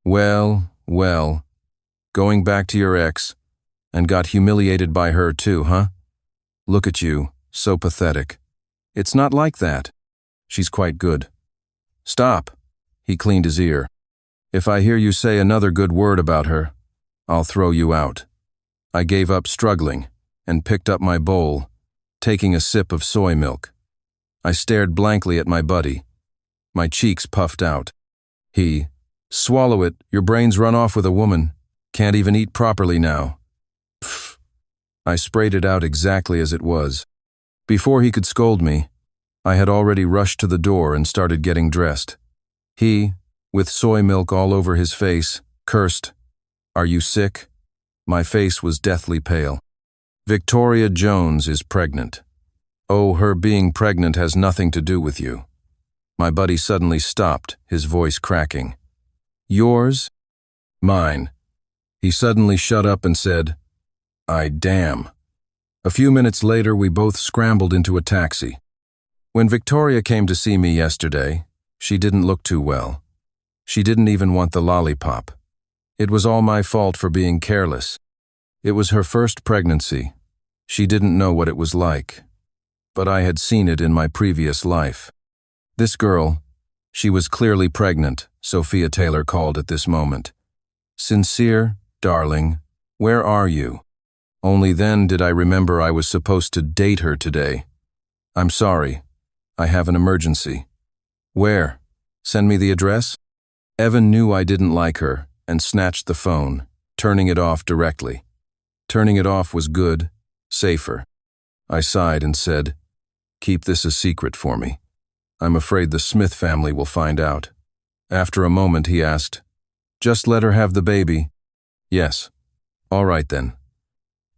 Well, well, going back to your ex, and got humiliated by her too, huh? Look at you, so pathetic. It's not like that. She's quite good. Stop. He cleaned his ear. If I hear you say another good word about her, I'll throw you out. I gave up struggling and picked up my bowl, taking a sip of soy milk. I stared blankly at my buddy. My cheeks puffed out. He, swallow it, your brain's run off with a woman. Can't even eat properly now. Pfft. I sprayed it out exactly as it was. Before he could scold me, I had already rushed to the door and started getting dressed. He, with soy milk all over his face, cursed, "Are you sick?" My face was deathly pale. Victoria Jones is pregnant. Oh, her being pregnant has nothing to do with you. My buddy suddenly stopped, his voice cracking. Yours? Mine. He suddenly shut up and said, damn. A few minutes later, we both scrambled into a taxi. When Victoria came to see me yesterday, she didn't look too well. She didn't even want the lollipop. It was all my fault for being careless. It was her first pregnancy. She didn't know what it was like. But I had seen it in my previous life. This girl, she was clearly pregnant, Sophia Taylor called at this moment. Sincere, darling, where are you? Only then did I remember I was supposed to date her today. I'm sorry. I have an emergency. Where? Send me the address? Evan knew I didn't like her and snatched the phone, turning it off directly. Turning it off was good, safer. I sighed and said, keep this a secret for me. I'm afraid the Smith family will find out. After a moment he asked, just let her have the baby. Yes. All right then.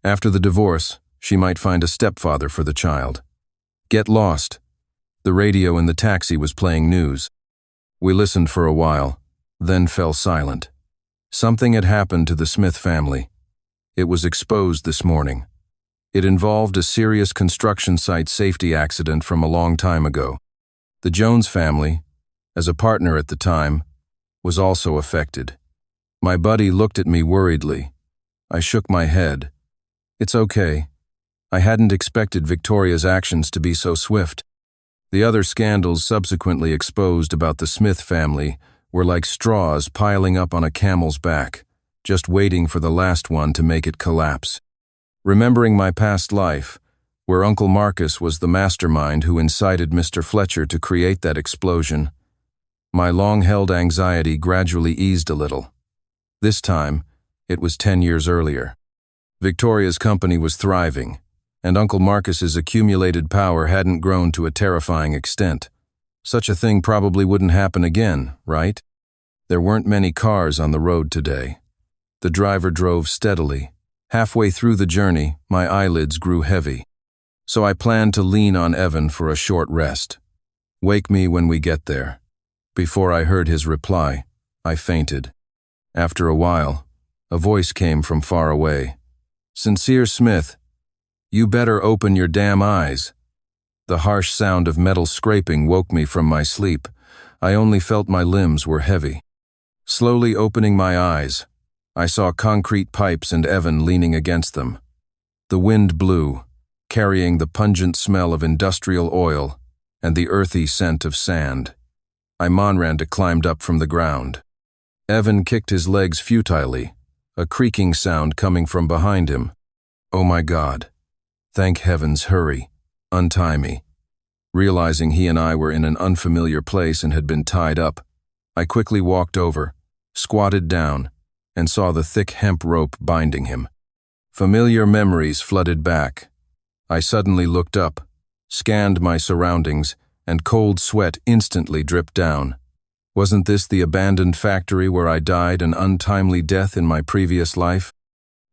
After the divorce, she might find a stepfather for the child. Get lost. The radio in the taxi was playing news. We listened for a while, then fell silent. Something had happened to the Smith family. It was exposed this morning. It involved a serious construction site safety accident from a long time ago. The Jones family, as a partner at the time, was also affected. My buddy looked at me worriedly. I shook my head. It's okay. I hadn't expected Victoria's actions to be so swift. The other scandals subsequently exposed about the Smith family were like straws piling up on a camel's back, just waiting for the last one to make it collapse. Remembering my past life, where Uncle Marcus was the mastermind who incited Mr. Fletcher to create that explosion, my long-held anxiety gradually eased a little. This time, it was 10 years earlier. Victoria's company was thriving, and Uncle Marcus's accumulated power hadn't grown to a terrifying extent. Such a thing probably wouldn't happen again, right? There weren't many cars on the road today. The driver drove steadily. Halfway through the journey, my eyelids grew heavy. So I planned to lean on Evan for a short rest. Wake me when we get there. Before I heard his reply, I fainted. After a while, a voice came from far away. Sincere Smith, you better open your damn eyes. The harsh sound of metal scraping woke me from my sleep. I only felt my limbs were heavy. Slowly opening my eyes, I saw concrete pipes and Evan leaning against them. The wind blew, carrying the pungent smell of industrial oil and the earthy scent of sand. Monrand climbed up from the ground. Evan kicked his legs futilely, a creaking sound coming from behind him. Oh my God. Thank heavens, hurry. Untie me. Realizing he and I were in an unfamiliar place and had been tied up, I quickly walked over, squatted down, and saw the thick hemp rope binding him. Familiar memories flooded back. I suddenly looked up, scanned my surroundings, and cold sweat instantly dripped down. Wasn't this the abandoned factory where I died an untimely death in my previous life?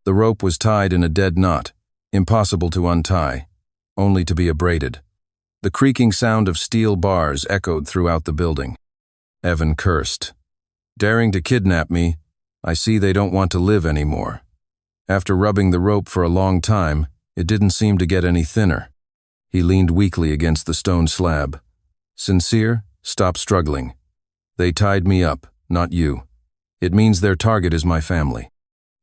The rope was tied in a dead knot, impossible to untie, only to be abraded. The creaking sound of steel bars echoed throughout the building. Evan cursed. Daring to kidnap me, I see they don't want to live anymore. After rubbing the rope for a long time, it didn't seem to get any thinner. He leaned weakly against the stone slab. Sincere, Stop struggling. They tied me up, not you. It means their target is my family.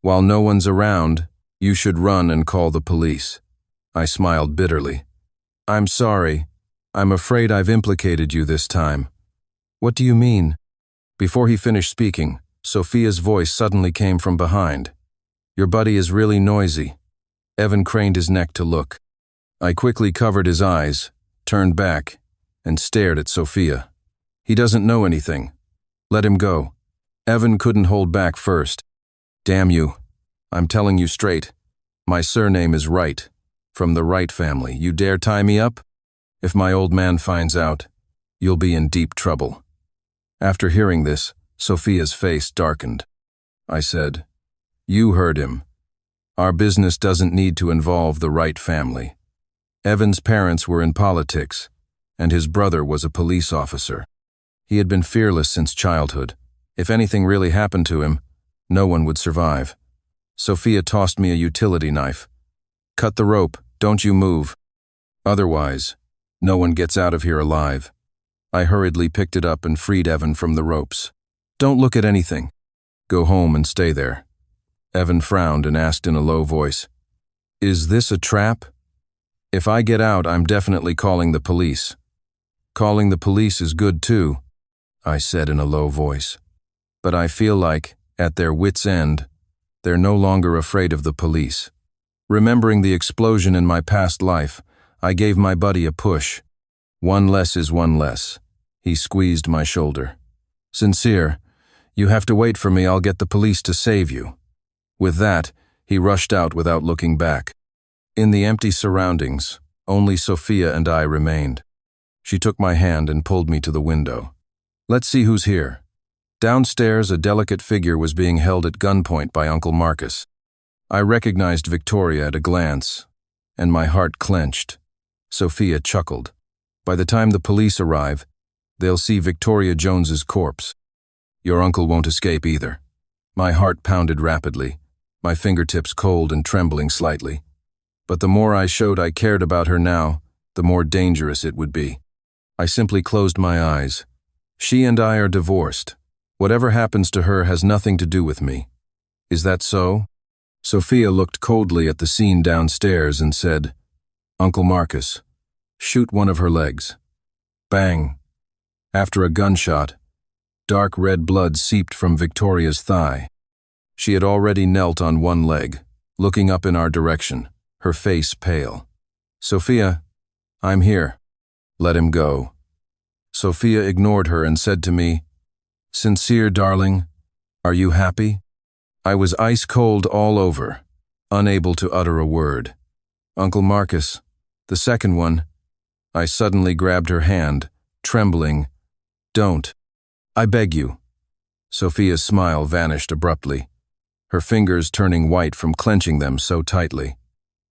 While no one's around, you should run and call the police." I smiled bitterly. "I'm sorry. I'm afraid I've implicated you this time." "What do you mean?" Before he finished speaking, Sophia's voice suddenly came from behind. "Your buddy is really noisy." Evan craned his neck to look. I quickly covered his eyes, turned back, and stared at Sophia. "He doesn't know anything. Let him go." Evan couldn't hold back first. "Damn you. I'm telling you straight. My surname is Wright, from the Wright family. You dare tie me up? If my old man finds out, you'll be in deep trouble." After hearing this, Sophia's face darkened. I said, "You heard him. Our business doesn't need to involve the Wright family. Evan's parents were in politics, and his brother was a police officer. He had been fearless since childhood. If anything really happened to him, no one would survive." Sophia tossed me a utility knife. "Cut the rope, don't you move. Otherwise, no one gets out of here alive." I hurriedly picked it up and freed Evan from the ropes. "Don't look at anything. Go home and stay there." Evan frowned and asked in a low voice, "Is this a trap? If I get out, I'm definitely calling the police." "Calling the police is good too," I said in a low voice. "But I feel like, at their wits' end, they're no longer afraid of the police." Remembering the explosion in my past life, I gave my buddy a push. "One less is one less." He squeezed my shoulder. "Sincere, you have to wait for me. I'll get the police to save you." With that, he rushed out without looking back. In the empty surroundings, only Sophia and I remained. She took my hand and pulled me to the window. "Let's see who's here." Downstairs, a delicate figure was being held at gunpoint by Uncle Marcus. I recognized Victoria at a glance, and my heart clenched. Sophia chuckled. "By the time the police arrive, they'll see Victoria Jones's corpse. Your uncle won't escape either." My heart pounded rapidly, my fingertips cold and trembling slightly. But the more I showed I cared about her now, the more dangerous it would be. I simply closed my eyes. She and I are divorced. Whatever happens to her has nothing to do with me. Is that so? Sophia looked coldly at the scene downstairs and said, "Uncle Marcus, shoot one of her legs." Bang! After a gunshot, dark red blood seeped from Victoria's thigh. She had already knelt on one leg, looking up in our direction, her face pale. "Sophia, I'm here." "Let him go." Sophia ignored her and said to me, "Sincere, darling, are you happy?" I was ice cold all over, unable to utter a word. "Uncle Marcus, the second one." I suddenly grabbed her hand, trembling. "Don't. I beg you." Sophia's smile vanished abruptly, her fingers turning white from clenching them so tightly.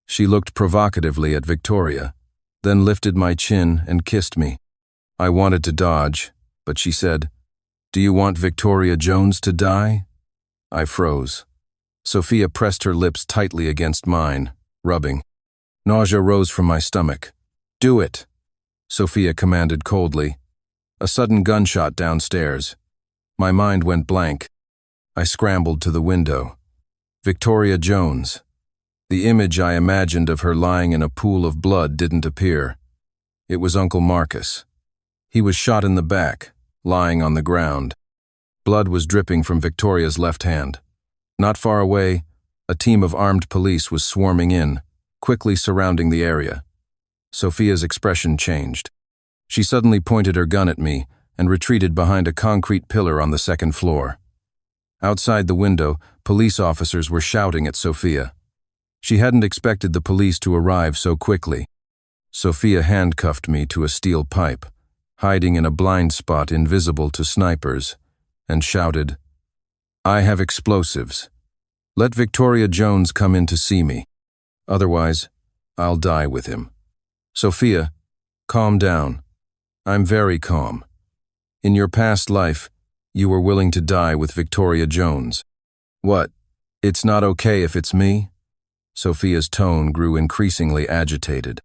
She looked provocatively at Victoria, then lifted my chin and kissed me. I wanted to dodge, but she said, "Do you want Victoria Jones to die?" I froze. Sophia pressed her lips tightly against mine, rubbing. Nausea rose from my stomach. "Do it," Sophia commanded coldly. A sudden gunshot downstairs. My mind went blank. I scrambled to the window. Victoria Jones. The image I imagined of her lying in a pool of blood didn't appear. It was Uncle Marcus. He was shot in the back, lying on the ground. Blood was dripping from Victoria's left hand. Not far away, a team of armed police was swarming in, quickly surrounding the area. Sophia's expression changed. She suddenly pointed her gun at me and retreated behind a concrete pillar on the second floor. Outside the window, police officers were shouting at Sophia. She hadn't expected the police to arrive so quickly. Sophia handcuffed me to a steel pipe, hiding in a blind spot invisible to snipers, and shouted, "I have explosives. Let Victoria Jones come in to see me. Otherwise, I'll die with him." "Sophia, calm down." "I'm very calm. In your past life, you were willing to die with Victoria Jones." "What? It's not okay if it's me?" Sophia's tone grew increasingly agitated.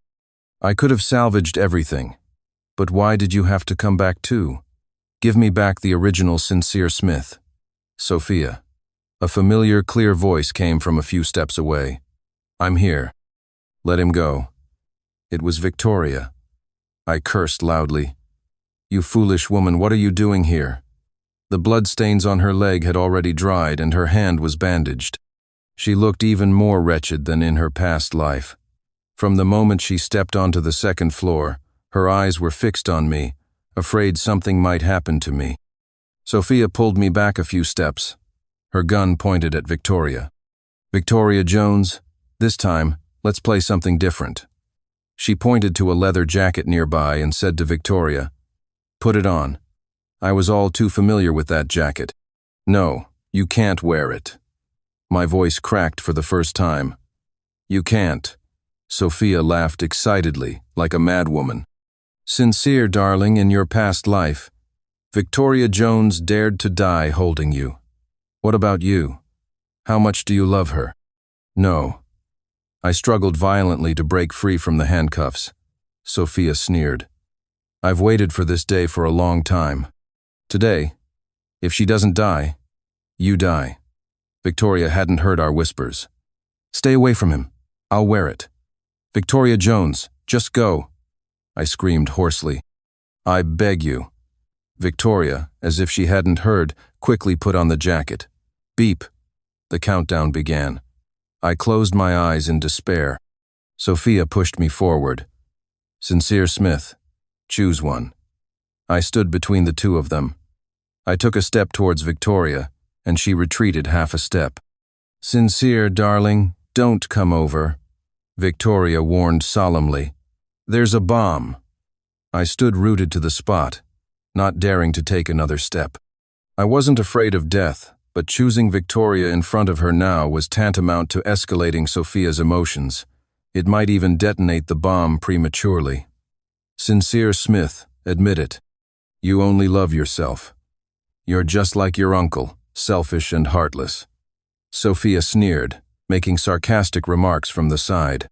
"I could have salvaged everything. But why did you have to come back too? Give me back the original Sincere Smith. Sophia. A familiar, clear voice came from a few steps away. I'm here. Let him go. It was Victoria. I cursed loudly. You foolish woman, what are you doing here? The bloodstains on her leg had already dried and her hand was bandaged. She looked even more wretched than in her past life. From the moment she stepped onto the second floor, her eyes were fixed on me, afraid something might happen to me. Sophia pulled me back a few steps. Her gun pointed at Victoria. Victoria Jones, this time, let's play something different. She pointed to a leather jacket nearby and said to Victoria, Put it on. I was all too familiar with that jacket. No, you can't wear it. My voice cracked for the first time. You can't. Sophia laughed excitedly, like a madwoman. Sincere, darling, in your past life, Victoria Jones dared to die holding you. What about you? How much do you love her? No. I struggled violently to break free from the handcuffs. Sophia sneered. I've waited for this day for a long time. Today, if she doesn't die, you die. Victoria hadn't heard our whispers. Stay away from him. I'll wear it. Victoria Jones, just go. I screamed hoarsely. I beg you. Victoria, as if she hadn't heard, quickly put on the jacket. Beep. The countdown began. I closed my eyes in despair. Sophia pushed me forward. Sincere Smith, choose one. I stood between the two of them. I took a step towards Victoria, and she retreated half a step. Sincere, darling, don't come over. Victoria warned solemnly. There's a bomb. I stood rooted to the spot, not daring to take another step. I wasn't afraid of death, but choosing Victoria in front of her now was tantamount to escalating Sophia's emotions. It might even detonate the bomb prematurely. Sincere Smith, admit it. You only love yourself. You're just like your uncle, selfish and heartless. Sophia sneered, making sarcastic remarks from the side.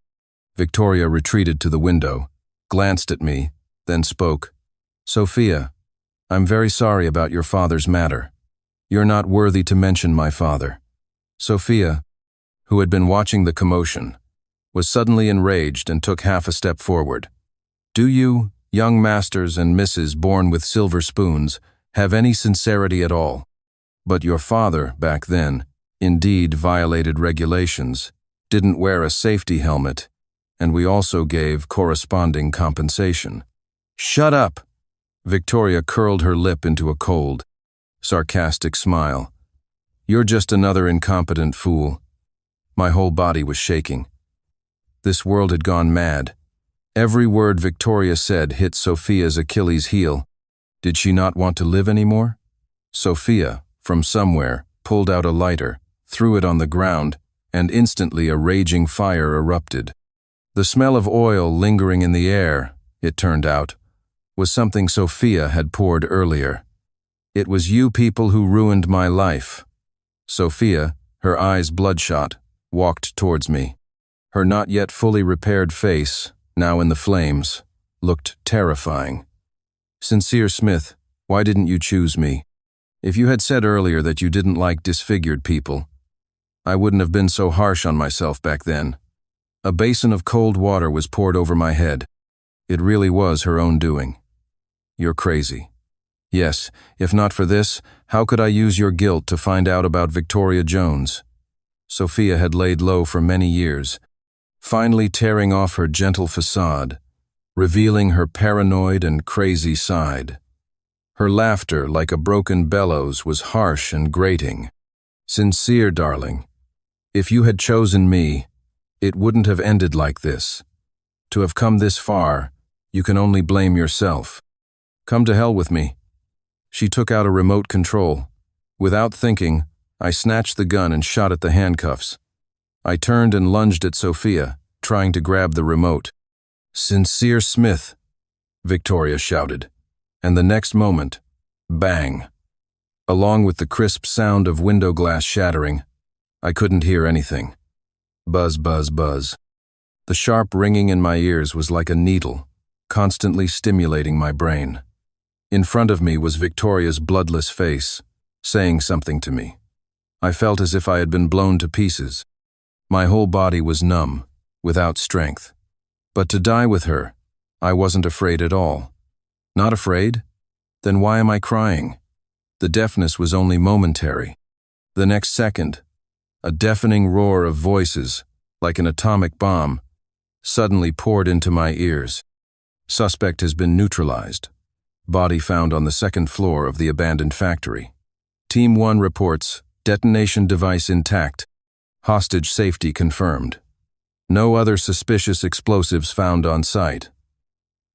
Victoria retreated to the window, glanced at me, then spoke. Sophia, I'm very sorry about your father's matter. You're not worthy to mention my father. Sophia, who had been watching the commotion, was suddenly enraged and took half a step forward. Do you, young masters and misses born with silver spoons, have any sincerity at all? But your father, back then, indeed violated regulations, didn't wear a safety helmet, and we also gave corresponding compensation. Shut up! Victoria curled her lip into a cold, sarcastic smile. You're just another incompetent fool. My whole body was shaking. This world had gone mad. Every word Victoria said hit Sophia's Achilles heel. Did she not want to live anymore? Sophia, from somewhere, pulled out a lighter, threw it on the ground, and instantly a raging fire erupted. The smell of oil lingering in the air, it turned out, was something Sophia had poured earlier. It was you people who ruined my life. Sophia, her eyes bloodshot, walked towards me. Her not yet fully repaired face, now in the flames, looked terrifying. Sincere Smith, why didn't you choose me? If you had said earlier that you didn't like disfigured people, I wouldn't have been so harsh on myself back then. A basin of cold water was poured over my head. It really was her own doing. You're crazy. Yes, if not for this, how could I use your guilt to find out about Victoria Jones? Sophia had laid low for many years, finally tearing off her gentle facade, revealing her paranoid and crazy side. Her laughter, like a broken bellows, was harsh and grating. Sincere, darling, if you had chosen me, it wouldn't have ended like this. To have come this far, you can only blame yourself. Come to hell with me. She took out a remote control. Without thinking, I snatched the gun and shot at the handcuffs. I turned and lunged at Sophia, trying to grab the remote. Sincere Smith, Victoria shouted, and the next moment, bang. Along with the crisp sound of window glass shattering, I couldn't hear anything. Buzz, buzz, buzz. The sharp ringing in my ears was like a needle. constantly stimulating my brain. In front of me was Victoria's bloodless face, saying something to me. I felt as if I had been blown to pieces. My whole body was numb, without strength. But to die with her, I wasn't afraid at all. Not afraid? Then why am I crying? The deafness was only momentary. The next second, a deafening roar of voices, like an atomic bomb, suddenly poured into my ears. Suspect has been neutralized. Body found on the second floor of the abandoned factory. Team 1 reports, detonation device intact. Hostage safety confirmed. No other suspicious explosives found on site.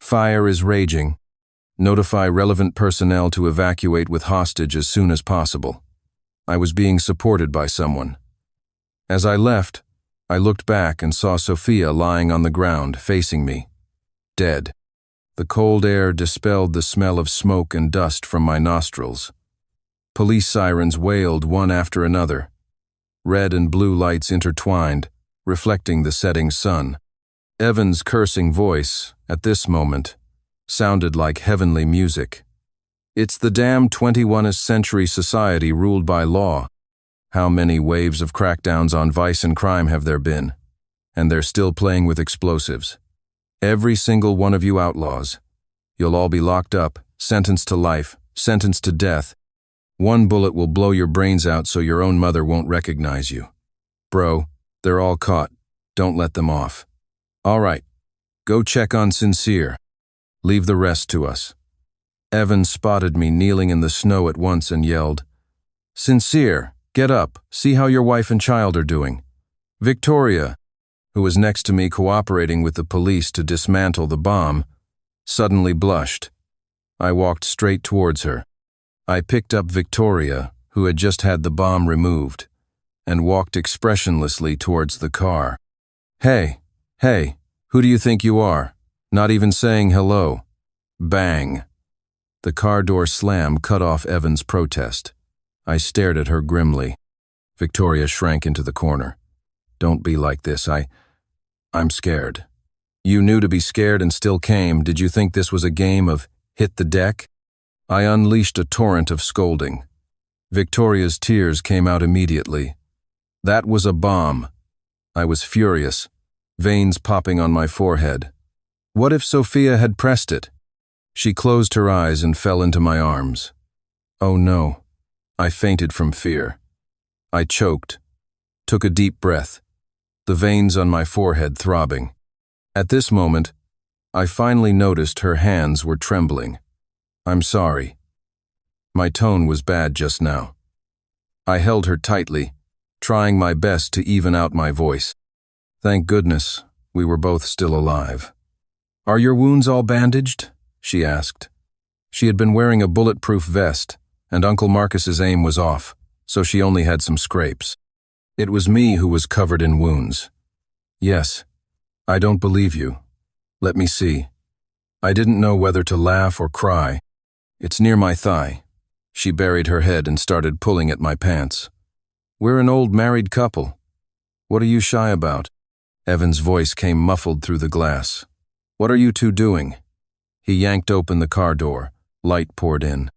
Fire is raging. Notify relevant personnel to evacuate with hostage as soon as possible. I was being supported by someone. As I left, I looked back and saw Sophia lying on the ground, facing me, dead. The cold air dispelled the smell of smoke and dust from my nostrils. Police sirens wailed one after another. Red and blue lights intertwined, reflecting the setting sun. Evan's cursing voice, at this moment, sounded like heavenly music. It's the damn 21st century society ruled by law. How many waves of crackdowns on vice and crime have there been? And they're still playing with explosives. Every single one of you outlaws. You'll all be locked up, sentenced to life, sentenced to death. One bullet will blow your brains out so your own mother won't recognize you. Bro, they're all caught. Don't let them off. All right, go check on Sincere. Leave the rest to us. Evan spotted me kneeling in the snow at once and yelled, Sincere, get up, see how your wife and child are doing. Victoria, who was next to me cooperating with the police to dismantle the bomb, suddenly blushed. I walked straight towards her. I picked up Victoria, who had just had the bomb removed, and walked expressionlessly towards the car. Hey, who do you think you are? Not even saying hello. Bang. The car door slam cut off Evan's protest. I stared at her grimly. Victoria shrank into the corner. Don't be like this, I'm scared. You knew to be scared and still came. Did you think this was a game of hit the deck? I unleashed a torrent of scolding. Victoria's tears came out immediately. That was a bomb. I was furious, veins popping on my forehead. What if Sophia had pressed it? She closed her eyes and fell into my arms. Oh no. I fainted from fear. I choked, took a deep breath, the veins on my forehead throbbing. At this moment, I finally noticed her hands were trembling. I'm sorry. My tone was bad just now. I held her tightly, trying my best to even out my voice. Thank goodness, we were both still alive. Are your wounds all bandaged? She asked. She had been wearing a bulletproof vest, and Uncle Marcus's aim was off, so she only had some scrapes. It was me who was covered in wounds. Yes. I don't believe you. Let me see. I didn't know whether to laugh or cry. It's near my thigh. She buried her head and started pulling at my pants. We're an old married couple. What are you shy about? Evan's voice came muffled through the glass. What are you two doing? He yanked open the car door. Light poured in.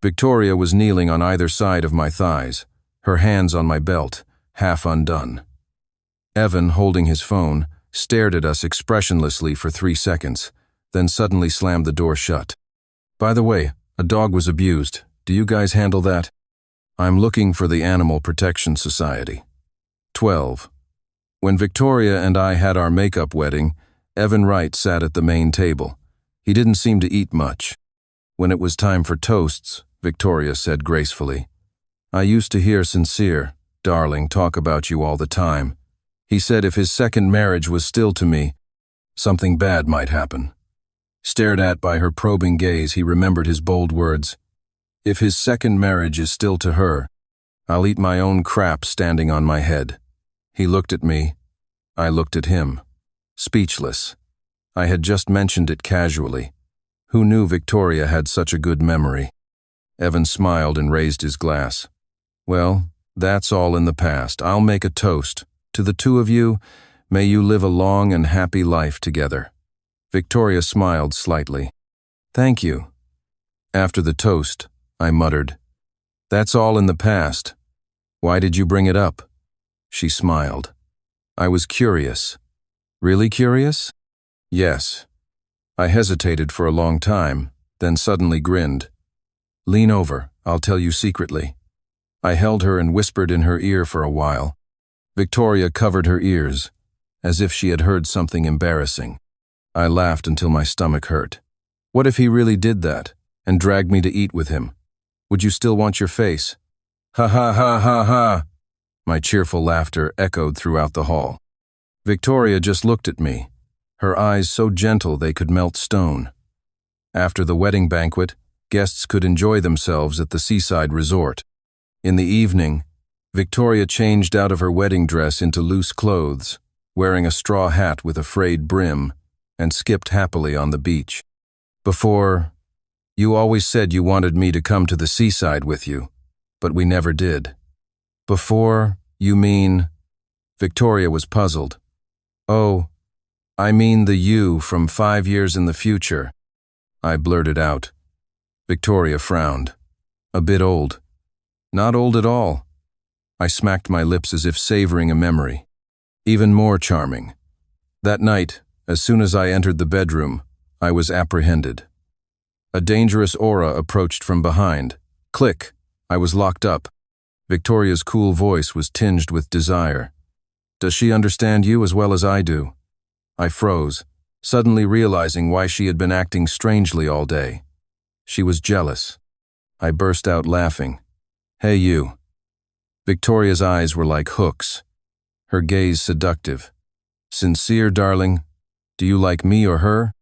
Victoria was kneeling on either side of my thighs, her hands on my belt, half undone. Evan, holding his phone, stared at us expressionlessly for 3 seconds, then suddenly slammed the door shut. By the way, a dog was abused. Do you guys handle that? I'm looking for the Animal Protection Society. 12. When Victoria and I had our makeup wedding, Evan Wright sat at the main table. He didn't seem to eat much. When it was time for toasts, Victoria said gracefully, I used to hear Sincere, darling, talk about you all the time. He said if his second marriage was still to me, something bad might happen. Stared at by her probing gaze, he remembered his bold words. If his second marriage is still to her, I'll eat my own crap standing on my head. He looked at me. I looked at him. Speechless. I had just mentioned it casually. Who knew Victoria had such a good memory? Evan smiled and raised his glass. Well, that's all in the past. I'll make a toast. To the two of you, may you live a long and happy life together. Victoria smiled slightly. Thank you. After the toast, I muttered, That's all in the past. Why did you bring it up? She smiled. I was curious. Really curious? Yes. I hesitated for a long time, then suddenly grinned. Lean over, I'll tell you secretly. I held her and whispered in her ear for a while. Victoria covered her ears, as if she had heard something embarrassing. I laughed until my stomach hurt. What if he really did that, and dragged me to eat with him? Would you still want your face? Ha ha ha ha ha! My cheerful laughter echoed throughout the hall. Victoria just looked at me, her eyes so gentle they could melt stone. After the wedding banquet, guests could enjoy themselves at the seaside resort. In the evening, Victoria changed out of her wedding dress into loose clothes, wearing a straw hat with a frayed brim, and skipped happily on the beach. Before, you always said you wanted me to come to the seaside with you, but we never did. Before, you mean? Victoria was puzzled. Oh, I mean the you from 5 years in the future. I blurted out. Victoria frowned. A bit old. Not old at all. I smacked my lips as if savoring a memory. Even more charming. That night, as soon as I entered the bedroom, I was apprehended. A dangerous aura approached from behind. Click! I was locked up. Victoria's cool voice was tinged with desire. Does she understand you as well as I do? I froze, suddenly realizing why she had been acting strangely all day. She was jealous. I burst out laughing. Hey you. Victoria's eyes were like hooks, her gaze seductive. Sincere, darling? Do you like me or her?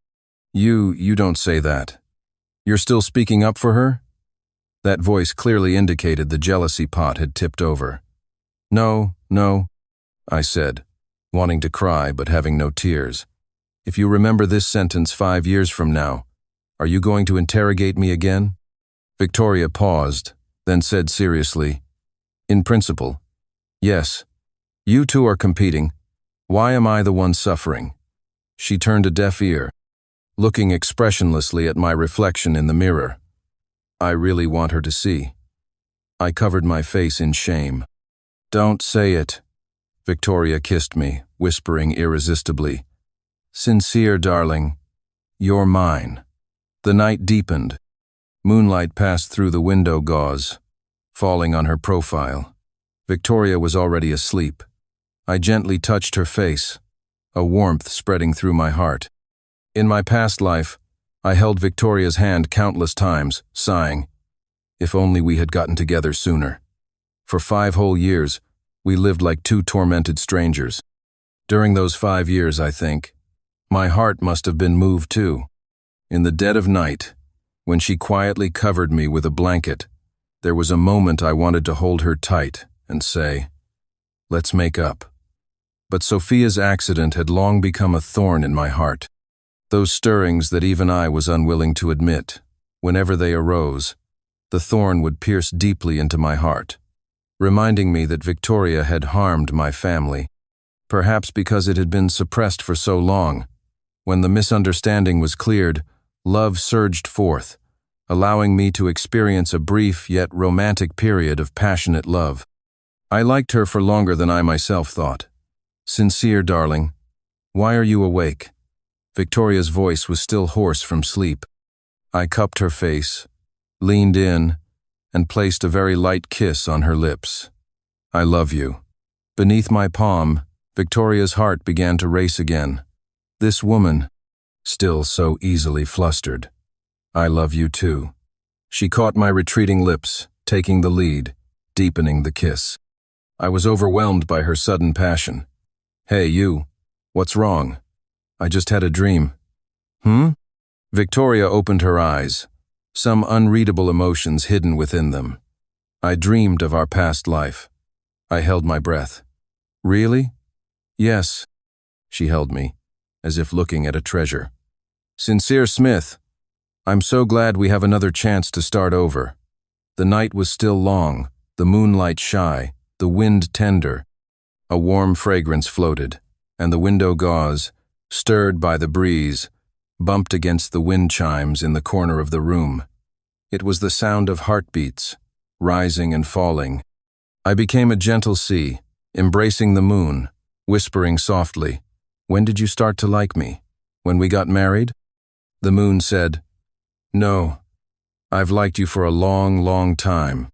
You don't say that. You're still speaking up for her? That voice clearly indicated the jealousy pot had tipped over. No, I said, wanting to cry but having no tears. If you remember this sentence 5 years from now, are you going to interrogate me again? Victoria paused, then said seriously, In principle, yes. You two are competing. Why am I the one suffering? She turned a deaf ear, looking expressionlessly at my reflection in the mirror. I really want her to see. I covered my face in shame. Don't say it. Victoria kissed me, whispering irresistibly, Sincere, darling. You're mine. The night deepened. Moonlight passed through the window gauze, falling on her profile. Victoria was already asleep. I gently touched her face, a warmth spreading through my heart. In my past life, I held Victoria's hand countless times, sighing, if only we had gotten together sooner. For 5 whole years, we lived like 2 tormented strangers. During those 5 years, I think, my heart must have been moved too. In the dead of night, when she quietly covered me with a blanket, there was a moment I wanted to hold her tight and say, Let's make up. But Sophia's accident had long become a thorn in my heart. Those stirrings that even I was unwilling to admit, whenever they arose, the thorn would pierce deeply into my heart, reminding me that Victoria had harmed my family, perhaps because it had been suppressed for so long. When the misunderstanding was cleared, love surged forth, allowing me to experience a brief yet romantic period of passionate love. I liked her for longer than I myself thought. Sincere, darling. Why are you awake? Victoria's voice was still hoarse from sleep. I cupped her face, leaned in, and placed a very light kiss on her lips. I love you. Beneath my palm, Victoria's heart began to race again. This woman, still so easily flustered. I love you too. She caught my retreating lips, taking the lead, deepening the kiss. I was overwhelmed by her sudden passion. Hey, you. What's wrong? I just had a dream. Victoria opened her eyes, some unreadable emotions hidden within them. I dreamed of our past life. I held my breath. Really? Yes. She held me, as if looking at a treasure. Sincere Smith, I'm so glad we have another chance to start over. The night was still long, the moonlight shy, the wind tender. A warm fragrance floated, and the window gauze, stirred by the breeze, bumped against the wind chimes in the corner of the room. It was the sound of heartbeats, rising and falling. I became a gentle sea, embracing the moon, whispering softly, "When did you start to like me? When we got married?" The moon said, "No, I've liked you for a long, long time."